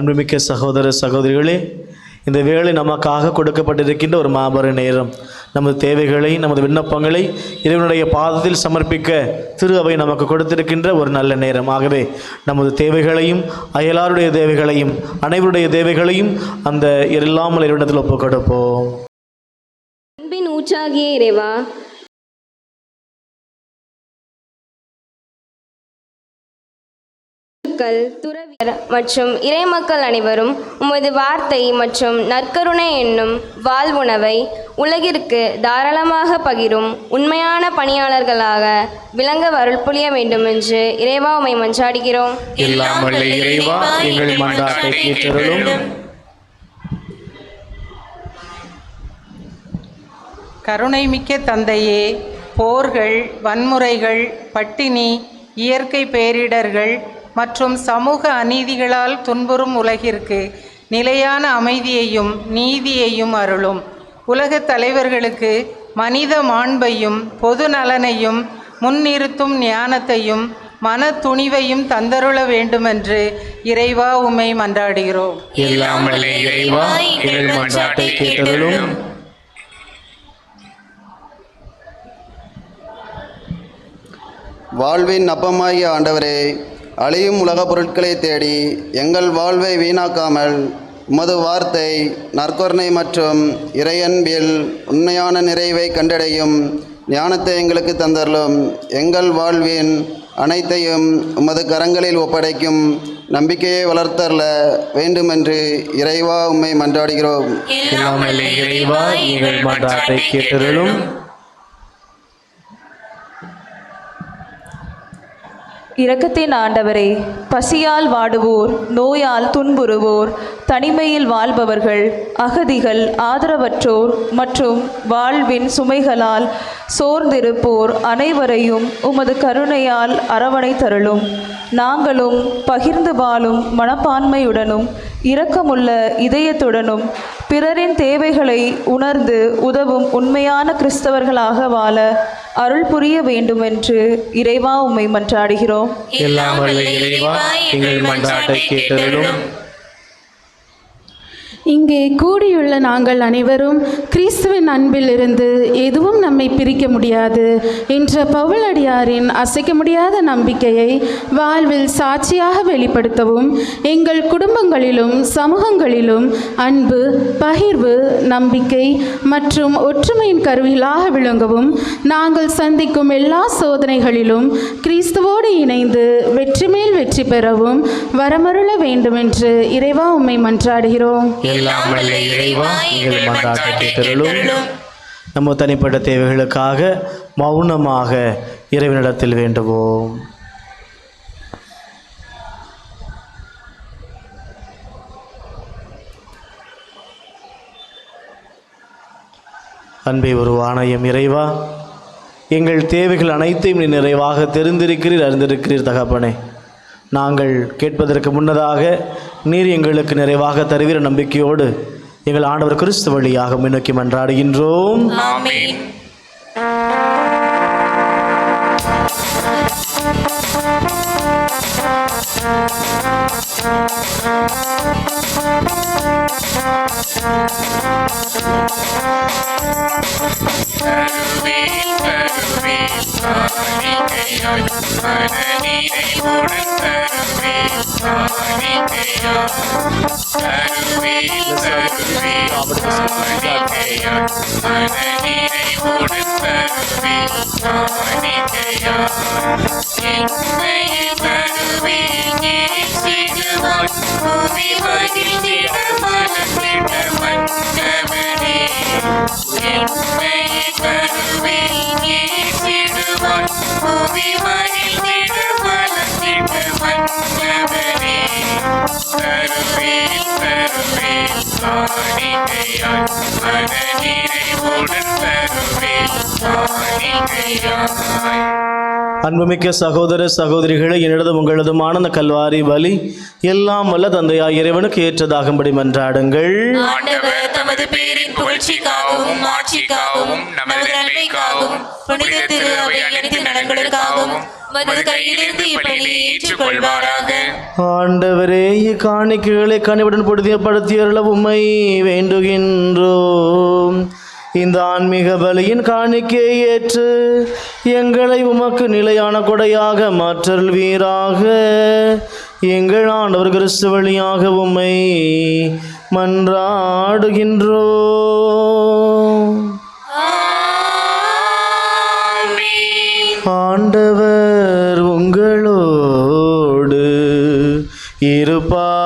அன்புமிக்க சகோதர சகோதரிகளே, இந்த வேளை நமக்காக கொடுக்கப்பட்டிருக்கின்ற ஒரு மாபெரும் நேரம். நமது தேவைகளை, நமது விண்ணப்பங்களை இறைவனுடைய பாதத்தில் சமர்ப்பிக்க திரு அவை நமக்கு கொடுத்திருக்கின்ற ஒரு நல்ல நேரம். ஆகவே நமது தேவைகளையும், அயலாருடைய தேவைகளையும், அனைவருடைய தேவைகளையும் அந்த இல்லாமல் இறைவனிடத்தில் ஒப்புக் கொடுப்போம். அன்பின் ஊற்றாகிய இறைவா, துறவியர் மற்றும் இறைமக்கள் அனைவரும் உமது வார்த்தை மற்றும் நற்கருணை என்னும் வாழ்வுணவை உலகிற்கு தாராளமாக பகிரும் உண்மையான பணியாளர்களாக விளங்க அருள் புரிய வேண்டும் என்று இறைவா உம்மை மன்றாடுகிறோம். எல்லாம் வல்ல இறைவா, எங்கள் மன்றாட்டை கேட்டருளும். கருணைமிக்க தந்தையே, போர்கள், வன்முறைகள், பட்டினி, இயற்கை பேரிடர்கள் மற்றும் சமூக அநீதிகளால் துன்புறும் உலகிற்கு நிலையான அமைதியையும் நீதியையும் அருளும். உலகத் தலைவர்களுக்கு மனித மாண்பையும் பொது நலனையும் முன்னிறுத்தும் ஞானத்தையும் மன துணிவையும் தந்தருள வேண்டுமென்று இறைவா உம்மை மன்றாடுகிறோம். எல்லாம் வல்ல இறைவா, எங்கள் மன்றாட்டை கேட்டருளும். வாழ்வின் அப்பமாகிய ஆண்டவரே, அழியும் உலகப் பொருட்களை தேடி எங்கள் வாழ்வை வீணாக்காமல் உமது வார்த்தை, நற்கருணை மற்றும் இறையன்பில் உண்மையான நிறைவை கண்டடையும் ஞானத்தை எங்களுக்கு தந்தருளும். எங்கள் வாழ்வின் அனைத்தையும் உமது கரங்களில் ஒப்படைக்கும் நம்பிக்கையை வளர்த்தரல வேண்டுமென்று இறைவா உம்மை மன்றாடுகிறோம். எல்லாம் வல்ல இறைவா, எங்கள் மன்றாட்டை கேட்டருளும். இரக்கத்தின் ஆண்டவரே, பசியால் வாடுவோர், நோயால் துன்புறுவோர், தனிமையில் வாழ்பவர்கள், அகதிகள், ஆதரவற்றோர் மற்றும் வாழ்வின் சுமைகளால் சோர்ந்திருப்போர் அனைவரையும் உமது கருணையால் அரவணைத்தருளும். நாங்களும் பகிர்ந்து வாழும் மனப்பான்மையுடனும் இரக்கமுள்ள இதயத்துடனும் பிறரின் தேவைகளை உணர்ந்து உதவும் உண்மையான கிறிஸ்தவர்களாக வாழ அருள் புரிய வேண்டுமென்று இறைவா உம்மை மன்றாடுகிறோம். எல்லாம் வல்ல இறைவா, எங்கள் மன்றாட்டை கேட்டருளும். இங்கே கூடியுள்ள நாங்கள் அனைவரும் கிறிஸ்துவின் அன்பிலிருந்து எதுவும் நம்மை பிரிக்க முடியாது என்ற பவுலடியாரின் அசைக்க முடியாத நம்பிக்கையை வாழ்வில் சாட்சியாக வெளிப்படுத்தவும், எங்கள் குடும்பங்களிலும் சமூகங்களிலும் அன்பு, பகிர்வு, நம்பிக்கை மற்றும் ஒற்றுமையின் கருவிகளாக விளங்கவும், நாங்கள் சந்திக்கும் எல்லா சோதனைகளிலும் கிறிஸ்துவோடு இணைந்து வெற்றி மேல் வெற்றி பெறவும் வரமருள வேண்டுமென்று இறைவா உம்மை மன்றாடுகிறோம். எல்லாம் வல்ல இறைவா, எங்கள் மன்றாட்டை கேட்டருளும். நம்ம தனிப்பட்ட தேவைகளுக்காக மௌனமாக இறைவனிடத்தில் வேண்டுவோம். அன்பை உருவான எம் இறைவா, எங்கள் தேவைகள் அனைத்தையும் நீ நிறைவாக தெரிந்திருக்கிறீர், அறிந்திருக்கிறீர் தகப்பனே. நாங்கள் கேட்பதற்கு முன்னதாக நீர் எங்களுக்கு நிறைவாக தருகிற நம்பிக்கையோடு எங்கள் ஆண்டவர் கிறிஸ்து வழியாக முன்னோக்கி மன்றாடுகின்றோம். ஆமென். அன்புமிக்க சகோதர சகோதரிகளை, என்னிடதும் உங்களதுமான அந்த கல்வாரி பலி எல்லாம் வல்ல தந்தையாய் இறைவனுக்கு ஏற்றதாகும்படி மன்றாடுங்கள். ஆண்டவர் தமது பேரின் புகழ்ச்சிக்காகவும் ஆட்சிக்காகவும் நமது நன்மைக்காகவும் புனித திரு அவை அனைத்து நலன்களுக்காகவும் உமது கையிலிருந்து இப்பலியை ஏற்றுக்கொள்வாராக. ஆண்டவரே, இக்காணிக்கைகளை கனிவுடன் படுத்தியருள உம்மை வேண்டுகின்றோம். இந்த ஆன்மீக பலியின் காணிக்கையை ஏற்று எங்களை உமக்கு நிலையான கொடையாக மாற்றல்வீராக. எங்கள் ஆண்டவர் கிறிஸ்து வழியாக உம்மை மன்றாடுகின்றோம். ஆண்டவர் உங்களோடு இருப்பாராக.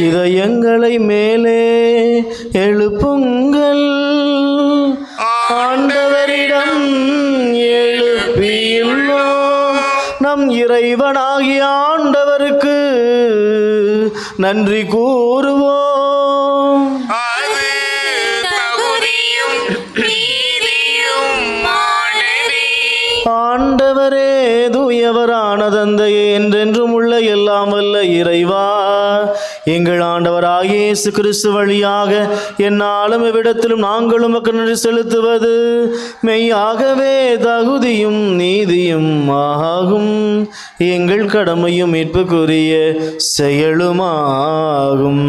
இதயங்களை மேலே எழுப்புங்கள், ஆண்டவரிடம் எழுப்பியுள்ளோம். நம் இறைவனாகிய ஆண்டவருக்கு நன்றி கூறுவோம். ஆண்டவரே, தூயவரான தந்தையே, என்றென்றும் உள்ள எல்லாம் வல்ல இறைவா, எங்கள் ஆண்டவராகிய இயேசு கிறிஸ்து வழியாக என்னாலும் எவ்விடத்திலும் நாங்களும் நன்றி செலுத்துவது மெய்யாகவே தகுதியும் நீதியும் ஆகும். எங்கள் கடமையும் மீட்புக்குரிய செயலுமாகும்.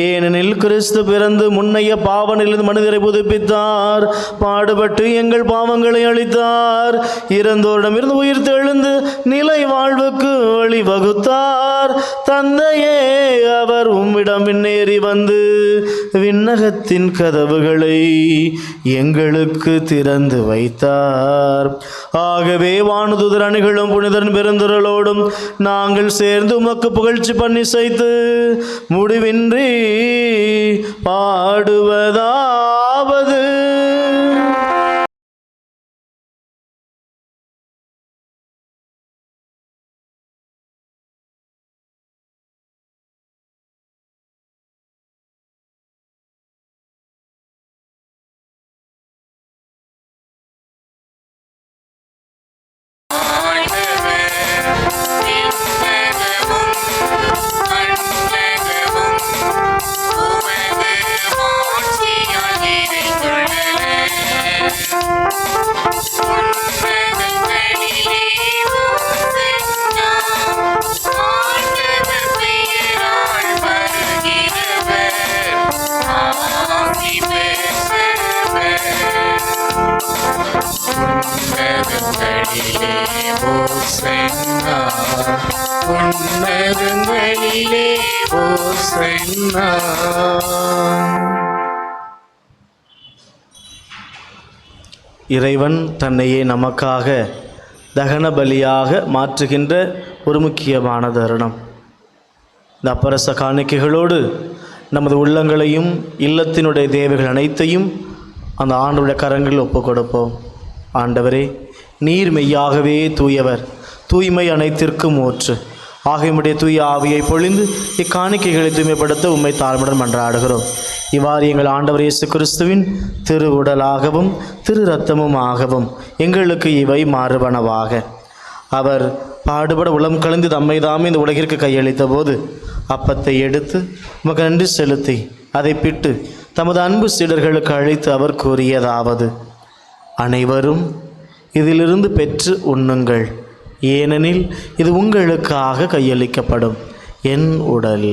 ஏனெனில் கிறிஸ்து பிறந்து முன்னைய பாவனிலிருந்து மனிதரை புதுப்பித்தார், பாடுபட்டு எங்கள் பாவங்களை அளித்தார், இறந்தோரிடமிருந்து உயிர் தெழுந்து நிலை வாழ்வுக்கு வழிவகுத்தார். தந்தையே, அவர் உம்மிடம் முன்னேறி வந்து விண்ணகத்தின் கதவுகளை எங்களுக்கு திறந்து வைத்தார். ஆகவே வானுதூதர் அணிகளும் புனிதரின் பெருந்திரளோடும் நாங்கள் சேர்ந்து உமக்கு புகழ்ச்சி பண்ணி செய்து முடிவின்றி பாடுவதாவது: இறைவன் தன்னையே நமக்காக தகன பலியாக மாற்றுகின்ற ஒரு முக்கியமான தருணம். இந்த அப்பரச காணிக்கைகளோடு நமது உள்ளங்களையும் இல்லத்தினுடைய தேவைகள் அனைத்தையும் அந்த ஆண்டவருடைய கரங்களில் ஒப்புக் கொடுப்போம். ஆண்டவரே, நீர் மெய்யாகவே தூயவர், தூய்மை அனைத்திற்கும் ஊற்று. ஆகையுடைய தூய ஆவியை பொழிந்து இக்காணிக்கைகளை தூய்மைப்படுத்த உம்மை தாழ்மையுடன் மன்றாடுகிறோம். இவ்வாறு எங்கள் ஆண்டவர் இயேசு கிறிஸ்துவின் திரு உடலாகவும் திரு இரத்தமும் ஆகவும் எங்களுக்கு இவை மாறுபனவாக. அவர் பாடுபட உளம் கலந்து தம்மை தாமே இந்த உலகிற்கு கையளித்த போது அப்பத்தை எடுத்து உமக்கு நன்றி செலுத்தி அதை பிட்டு தமது அன்பு சீடர்களுக்கு அழைத்து அவர் கூறியதாவது: அனைவரும் இதிலிருந்து பெற்று உண்ணுங்கள், ஏனெனில் இது உங்களுக்காக கையளிக்கப்படும் என் உடல்.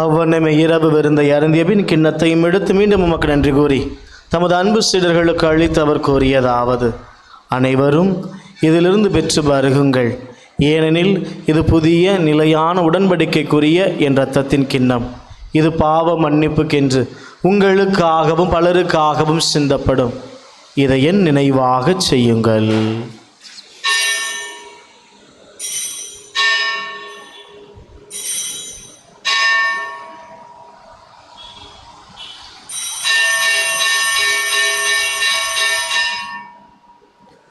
அவ்வண்ணமே இரவு விருந்தை அருந்திய பின் கிண்ணத்தையும் எடுத்து மீண்டும் உமக்கு நன்றி கூறி தமது அன்பு சீடர்களுக்கு அளித்து அவர் கூறியதாவது: அனைவரும் இதிலிருந்து பெற்று பருகுங்கள், ஏனெனில் இது புதிய நிலையான உடன்படிக்கைக்குரிய என் இரத்தத்தின் கிண்ணம். இது பாவ மன்னிப்புக்கென்று உங்களுக்காகவும் பலருக்காகவும் சிந்தப்படும். இதை என் நினைவாக செய்யுங்கள்.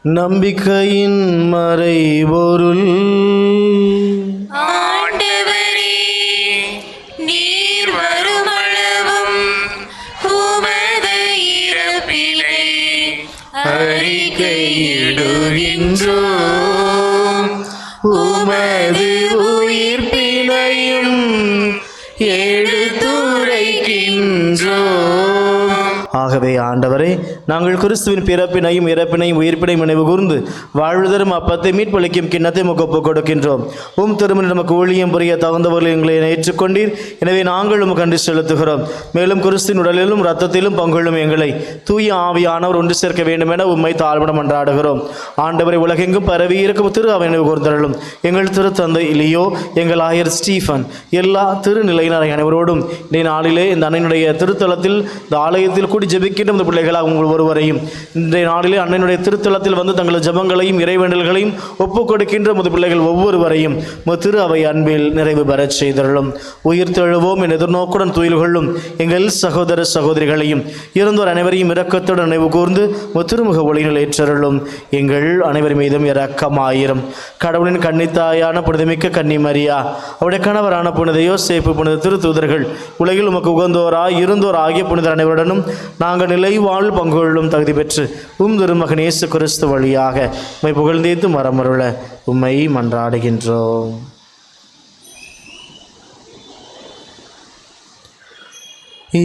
நம்பிக்கையின் மறைபொருள். ஆண்டவரே, அறிக்கையிடுகின்றோம். உமது உயிர்ப்பினையும் எடுத்துரைக்கின்றோம். ஆகவே ஆண்டவரே, நாங்கள் கிறிஸ்துவின் பிறப்பினையும் இறப்பினையும் உயிர்ப்பினையும் நினைவு கூர்ந்து வாழ்வுதரும் அப்பத்தை மீட்பளிக்கும் கிண்ணத்தை ஒப்புக் கொடுக்கின்றோம். திருமணம் நமக்கு ஊழியம் புரிய தகுந்தவர்கள் எங்களை ஏற்றுக்கொண்டீர். எனவே நாங்கள் உமக்கு நன்றி செலுத்துகிறோம். மேலும் கிறிஸ்துவின் உடலிலும் இரத்தத்திலும் பங்குள்ளும் எங்களை தூய ஆவியானவர் ஒன்று சேர்க்க வேண்டும் என உம்மை தாழ்வுடன் மன்றாடுகிறோம். ஆண்டவரை உலகெங்கும் பரவி இருக்கும் திரு அவை நினைவு கூர்ந்தருளும். எங்கள் திருத்தந்தை லியோ, எங்கள் ஆயர் ஸ்டீஃபன், எல்லா திருநிலையினர் அனைவரோடும் இந்த நாளிலே இந்த அன்னையினுடைய திருத்தலத்தில் இந்த ஆலயத்தில் கூடி ஜெபிக்கின்ற இந்த பிள்ளைகளாக உங்கள் ஒருவரையும் இன்றைய நாளிலே அன்னையினுடைய திருத்தலத்தில் வந்து தங்களது ஜெபங்களையும் இறைவேண்டல்களையும் ஒப்புக் கொடுக்கின்ற முது பிள்ளைகள் ஒவ்வொருவரையும் திரு அவை அன்பில் நிறைவு பெறச் செய்தருளும். உயிர்த்தெழுவோம் என் எதிர்நோக்குடன் துயில் கொள்ளும் எங்கள் சகோதர சகோதரிகளையும் இறந்தோர் அனைவரையும் இரக்கத்துடன் நினைவு கூர்ந்து திருமுக ஒளிகள் ஏற்றருளும். எங்கள் அனைவர் மீதும் இரக்கமாயிரும். கடவுளின் கன்னித்தாயான புனிதமிக்க கன்னி மரியா, அவருடைய கணவரான புனித யோசேப்பு, புனித திரு தூதர்கள், உலகில் உமக்கு உகந்தோராய் இருந்தோர் ஆகிய புனிதர் அனைவருடனும் நாங்கள் நிலை வாழ் பங்குகளும் தகுதி பெற்று திருமகன் இயேசு கிறிஸ்து வழியாக உம்மை புகழ்ந்தேத்து மரமருள உம்மை மன்றாடுகின்றோம்.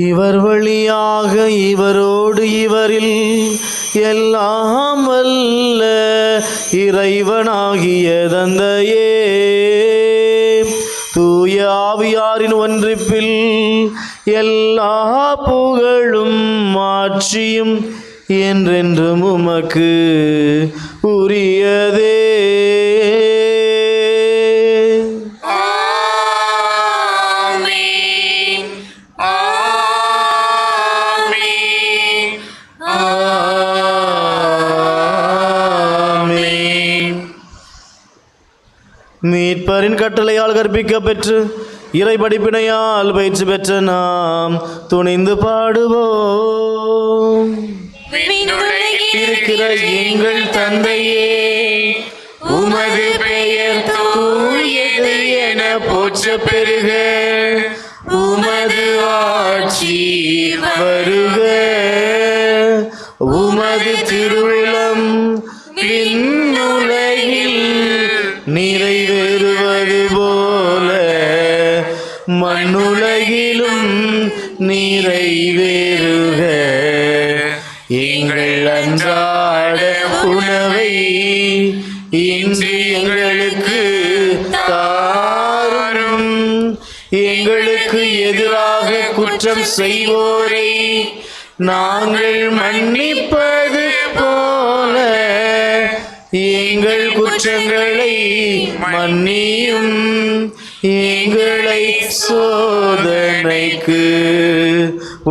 இவர் வழியாக இவரோடு இவரில் எல்லாம் வல்ல இறைவனாகிய தந்தையே, தூய ஆவியாரின் ஒன்றிப்பில் எல்லா புகழும் மாட்சியும் என்றென்றும் உமக்கு உரியதே. மீட்பரின் கட்டளையால் கற்பிக்க பெற்று இறை படிப்பினையால் பயிற்சி பெற்ற நாம் துணிந்து பாடுவோம். இருக்கிற எங்கள் தந்தையே, உமது பெயர் தூயது என போற்ற பெறுக. உமது ஆட்சி வருக. உமது திருவுளம் விண்ணுலகில் நிறைவேறுவது போல மண்ணுலகிலும் நிறைவேறுக. எங்கள் அன்றாட உணவை இன்று எங்களுக்கு தாரும். எங்களுக்கு எதிராக குற்றம் செய்வோரை நாங்கள் மன்னிப்பது போல எங்கள் குற்றங்களை மன்னியும். எங்களை சோதனைக்கு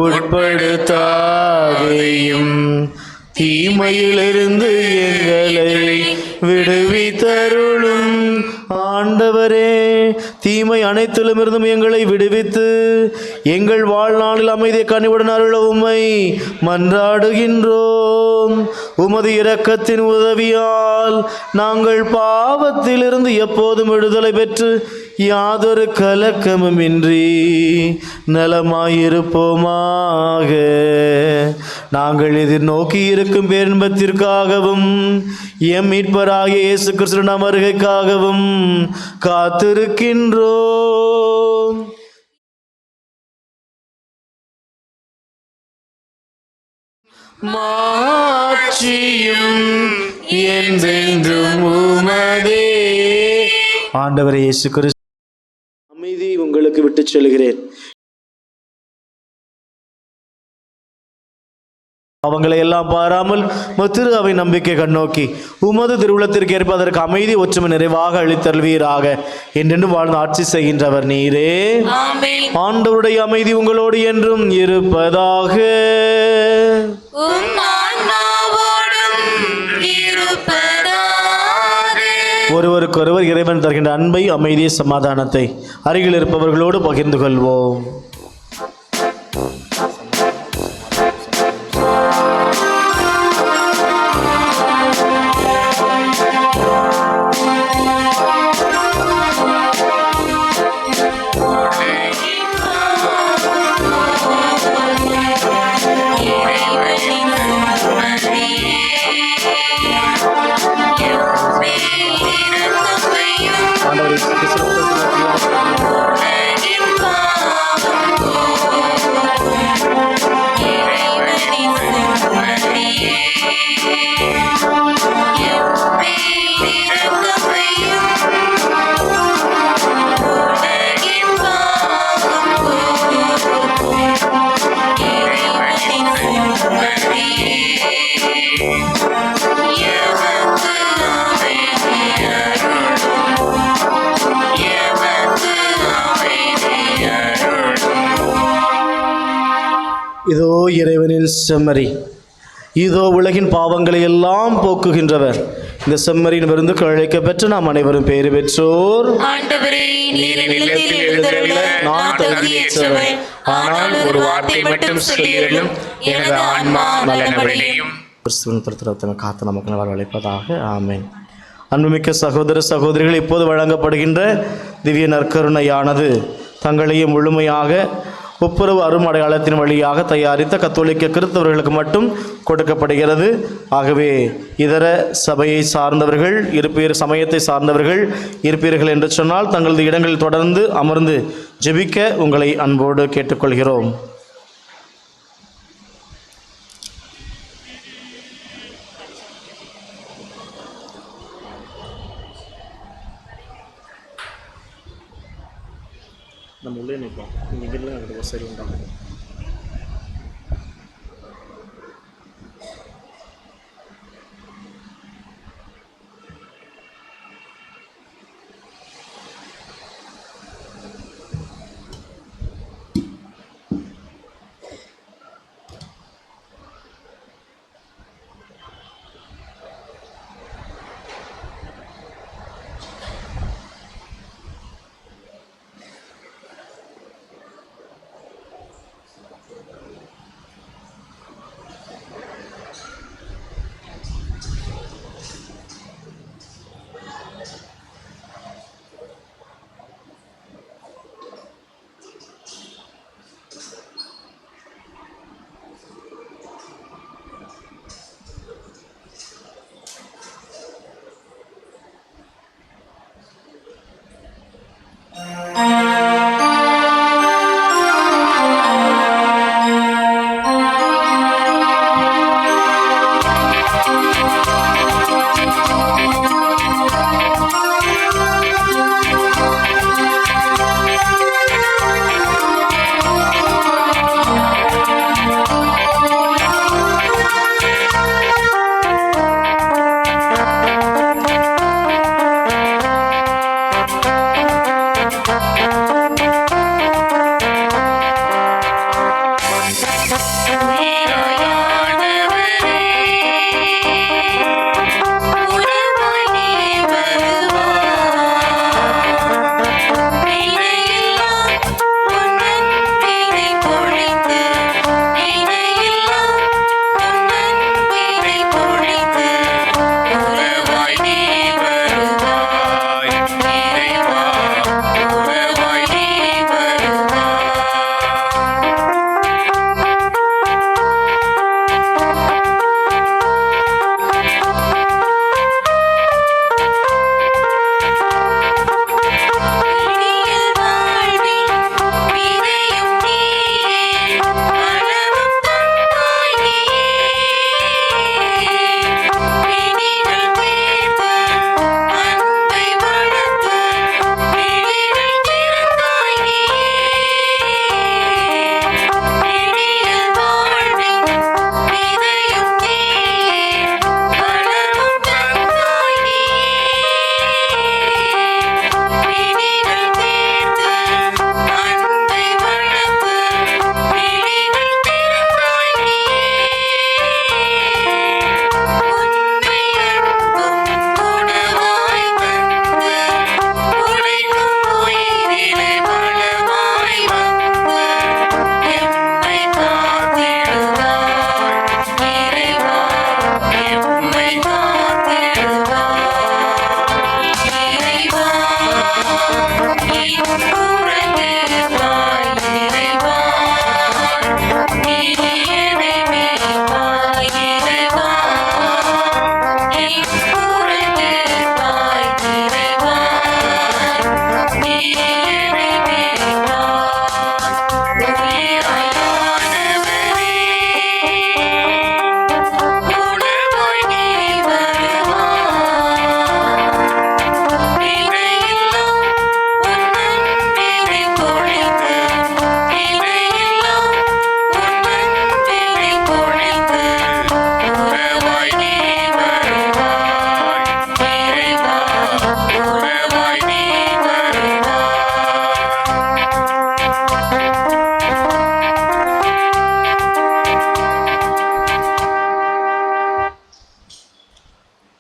உட்படுத்தாதையும் தீமையிலிருந்து எங்களை விடுவித்தருளும். ஆண்டவரே, தீமை அனைத்திலும் இருந்தும் எங்களை விடுவித்து எங்கள் வாழ்நாளில் அமைதியை கனிவுடன் அருள உம்மை மன்றாடுகின்றோம். உமது இரக்கத்தின் உதவியால் நாங்கள் பாவத்திலிருந்து எப்போதும் விடுதலை பெற்று யாதொரு கலக்கமுமின்றி நலமாயிருப்போமாக. நாங்கள் எதிர்நோக்கி இருக்கும் பேரின்பத்திற்காகவும் எம் மீட்பராகிய இயேசு கிறிஸ்துவின் வருகைக்காகவும் காத்திருக்கின்றோம். மாட்சியும் என்றென்றும் உமதே. ஆண்டவரே இயேசு கிறிஸ்து, அமைதி உங்களுக்கு விட்டு செல்கிறேன். அவங்களை எல்லாம் பாராமல் திரு அவை நம்பிக்கை கண்ணோக்கி உமது திருவுளத்திற்கு ஏற்ப அதற்கு அமைதி ஒற்றுமை நிறைவாக அளித்தல்வீராக. என்றென்றும் வாழ்ந்து ஆட்சி செய்கின்றவர் நீரே. ஆண்டவருடைய அமைதி உங்களோடு என்றும் இருப்பதாக. ஒருவருக்கொருவர் இறைவன் தருகின்ற அன்பை, அமைதியை, சமாதானத்தை அருகில் இருப்பவர்களோடு பகிர்ந்து கொள்வோம். இறைவனின் இதோ இறைவனின் செம்மறி, இதோ உலகின் பாவங்களை எல்லாம் போக்குகின்றவர். இந்த செம்மறியிடமிருந்து அழைக்க பெற்று நாம் அனைவரும் பேறு பெற்றோர். ஆண்டவரே, நீர் நிலத்தில் எழுந்தருள நான் தகுதியற்றவன். ஆனால் ஒரு வார்த்தை மட்டும் சொல்லியருளும், எனது ஆன்மா நலனடையும். கிறிஸ்துவின் திருத்தலத்தை காத்து நமக்கு வரவழைப்பதாக. ஆமென். அன்புமிக்க சகோதர சகோதரிகள், இப்போது வழங்கப்படுகின்ற திவ்ய நற்கருணையானது தங்களையும் முழுமையாக ஒப்புரவு அருமடையாளத்தின் வழியாக தயாரித்த கத்தோலிக்க கிறிஸ்தவர்களுக்கு மட்டும் கொடுக்கப்படுகிறது. ஆகவே இதர சபையை சார்ந்தவர்கள் சமயத்தை சார்ந்தவர்கள் இருப்பீர்கள் என்று சொன்னால் தங்களது இடங்களில் தொடர்ந்து அமர்ந்து ஜெபிக்க உங்களை அன்போடு கேட்டுக்கொள்கிறோம். நம்ம உள்ளே நிற்போம். நீங்கள் சரி உண்டாகும்.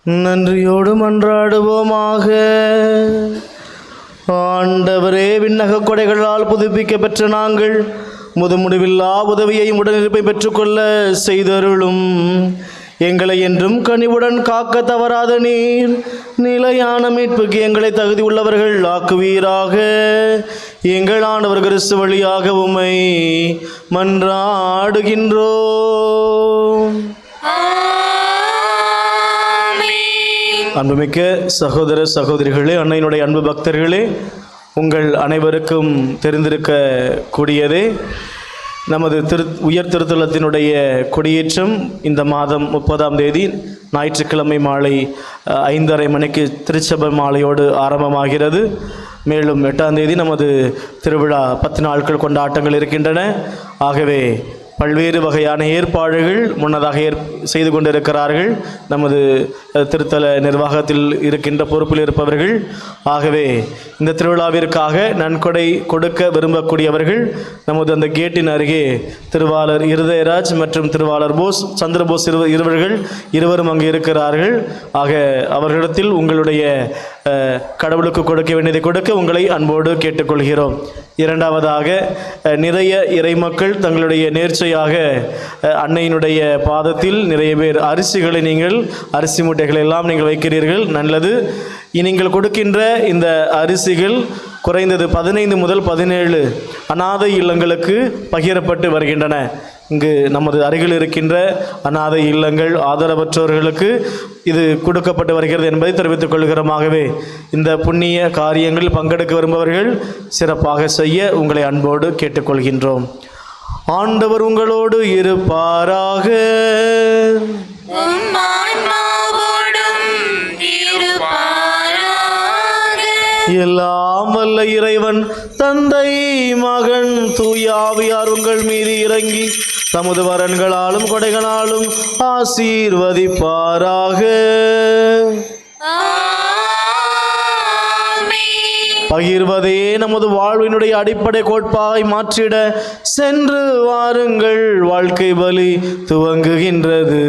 நன்றியோடு மன்றாடுவோமாக. ஆண்டவரே, விண்ணக கொடைகளால் புதுப்பிக்க பெற்ற நாங்கள் முதுமுடிவில்லா உதவியையும் உடனிருப்பை பெற்றுக்கொள்ள செய்தருளும். எங்களை என்றும் கனிவுடன் காக்க தவறாத நீர் நிலையான மீட்புக்கு எங்களை தகுதி உள்ளவர்கள் ஆக்குவீராக. எங்கள் ஆண்டவர் கிறிஸ்து வழியாக உம்மை மன்றாடுகின்றோம். அன்புமிக்க சகோதர சகோதரிகளே, அன்னையினுடைய அன்பு பக்தர்களே, உங்கள் அனைவருக்கும் தெரிந்திருக்க கூடியதே நமது உயர் திருத்தலத்தினுடைய கொடியேற்றம் இந்த மாதம் 30ஆம் தேதி ஞாயிற்றுக்கிழமை மாலை 5:30 மணிக்கு திருச்சபை மாலையோடு ஆரம்பமாகிறது. மேலும் 8ஆம் தேதி நமது திருவிழா 10 நாட்கள் கொண்டாட்டங்கள் இருக்கின்றன. ஆகவே பல்வேறு வகையான ஏற்பாடுகள் முன்னதாக செய்து கொண்டிருக்கிறார்கள் நமது திருத்தல நிர்வாகத்தில் இருக்கின்ற பொறுப்பில் இருப்பவர்கள். ஆகவே இந்த திருவிழாவிற்காக நன்கொடை கொடுக்க விரும்பக்கூடியவர்கள் நமது அந்த கேட்டின் அருகே திருவாளர் இருதயராஜ் மற்றும் திருவாளர் சந்திரபோஸ் இருவரும் அங்கு இருக்கிறார்கள். ஆக அவர்களிடத்தில் உங்களுடைய கடவுளுக்கு கொடுக்க வேண்டியதை கொடுக்க உங்களை அன்போடு கேட்டுக்கொள்கிறோம். இரண்டாவதாக, நிறைய இறைமக்கள் தங்களுடைய நேர்ச்சையாக அன்னையினுடைய பாதத்தில் நிறைய பேர் அரிசி மூட்டைகளை எல்லாம் நீங்கள் வைக்கிறீர்கள். நல்லது. நீங்கள் கொடுக்கின்ற இந்த அரிசிகள் குறைந்தது 15 முதல் 17 அநாதை இல்லங்களுக்கு பகிரப்பட்டு வருகின்றன. இங்கு நமது அருகில் இருக்கின்ற அநாதை இல்லங்கள், ஆதரவற்றோர்களுக்கு இது கொடுக்கப்பட்டு வருகிறது என்பதை தெரிவித்துக் கொள்கிறோமாகவே இந்த புண்ணிய காரியங்களில் பங்கெடுக்க விரும்புபவர்கள் சிறப்பாக செய்ய உங்களை அன்போடு கேட்டுக்கொள்கின்றோம். ஆண்டவர் உங்களோடு இருப்பாராக. எல்லாம் வல்ல இறைவன் தந்தை, மகன், தூய ஆவியார் உங்கள் மீது இறங்கி தமது வரன்களாலும் கொடைகளாலும் ஆசீர்வதிப்பாராக. பகிர்வதே நமது வாழ்வினுடைய அடிப்படை கோட்பாய் மாற்றிட சென்று வாருங்கள். வாழ்க்கை பலி துவங்குகின்றது.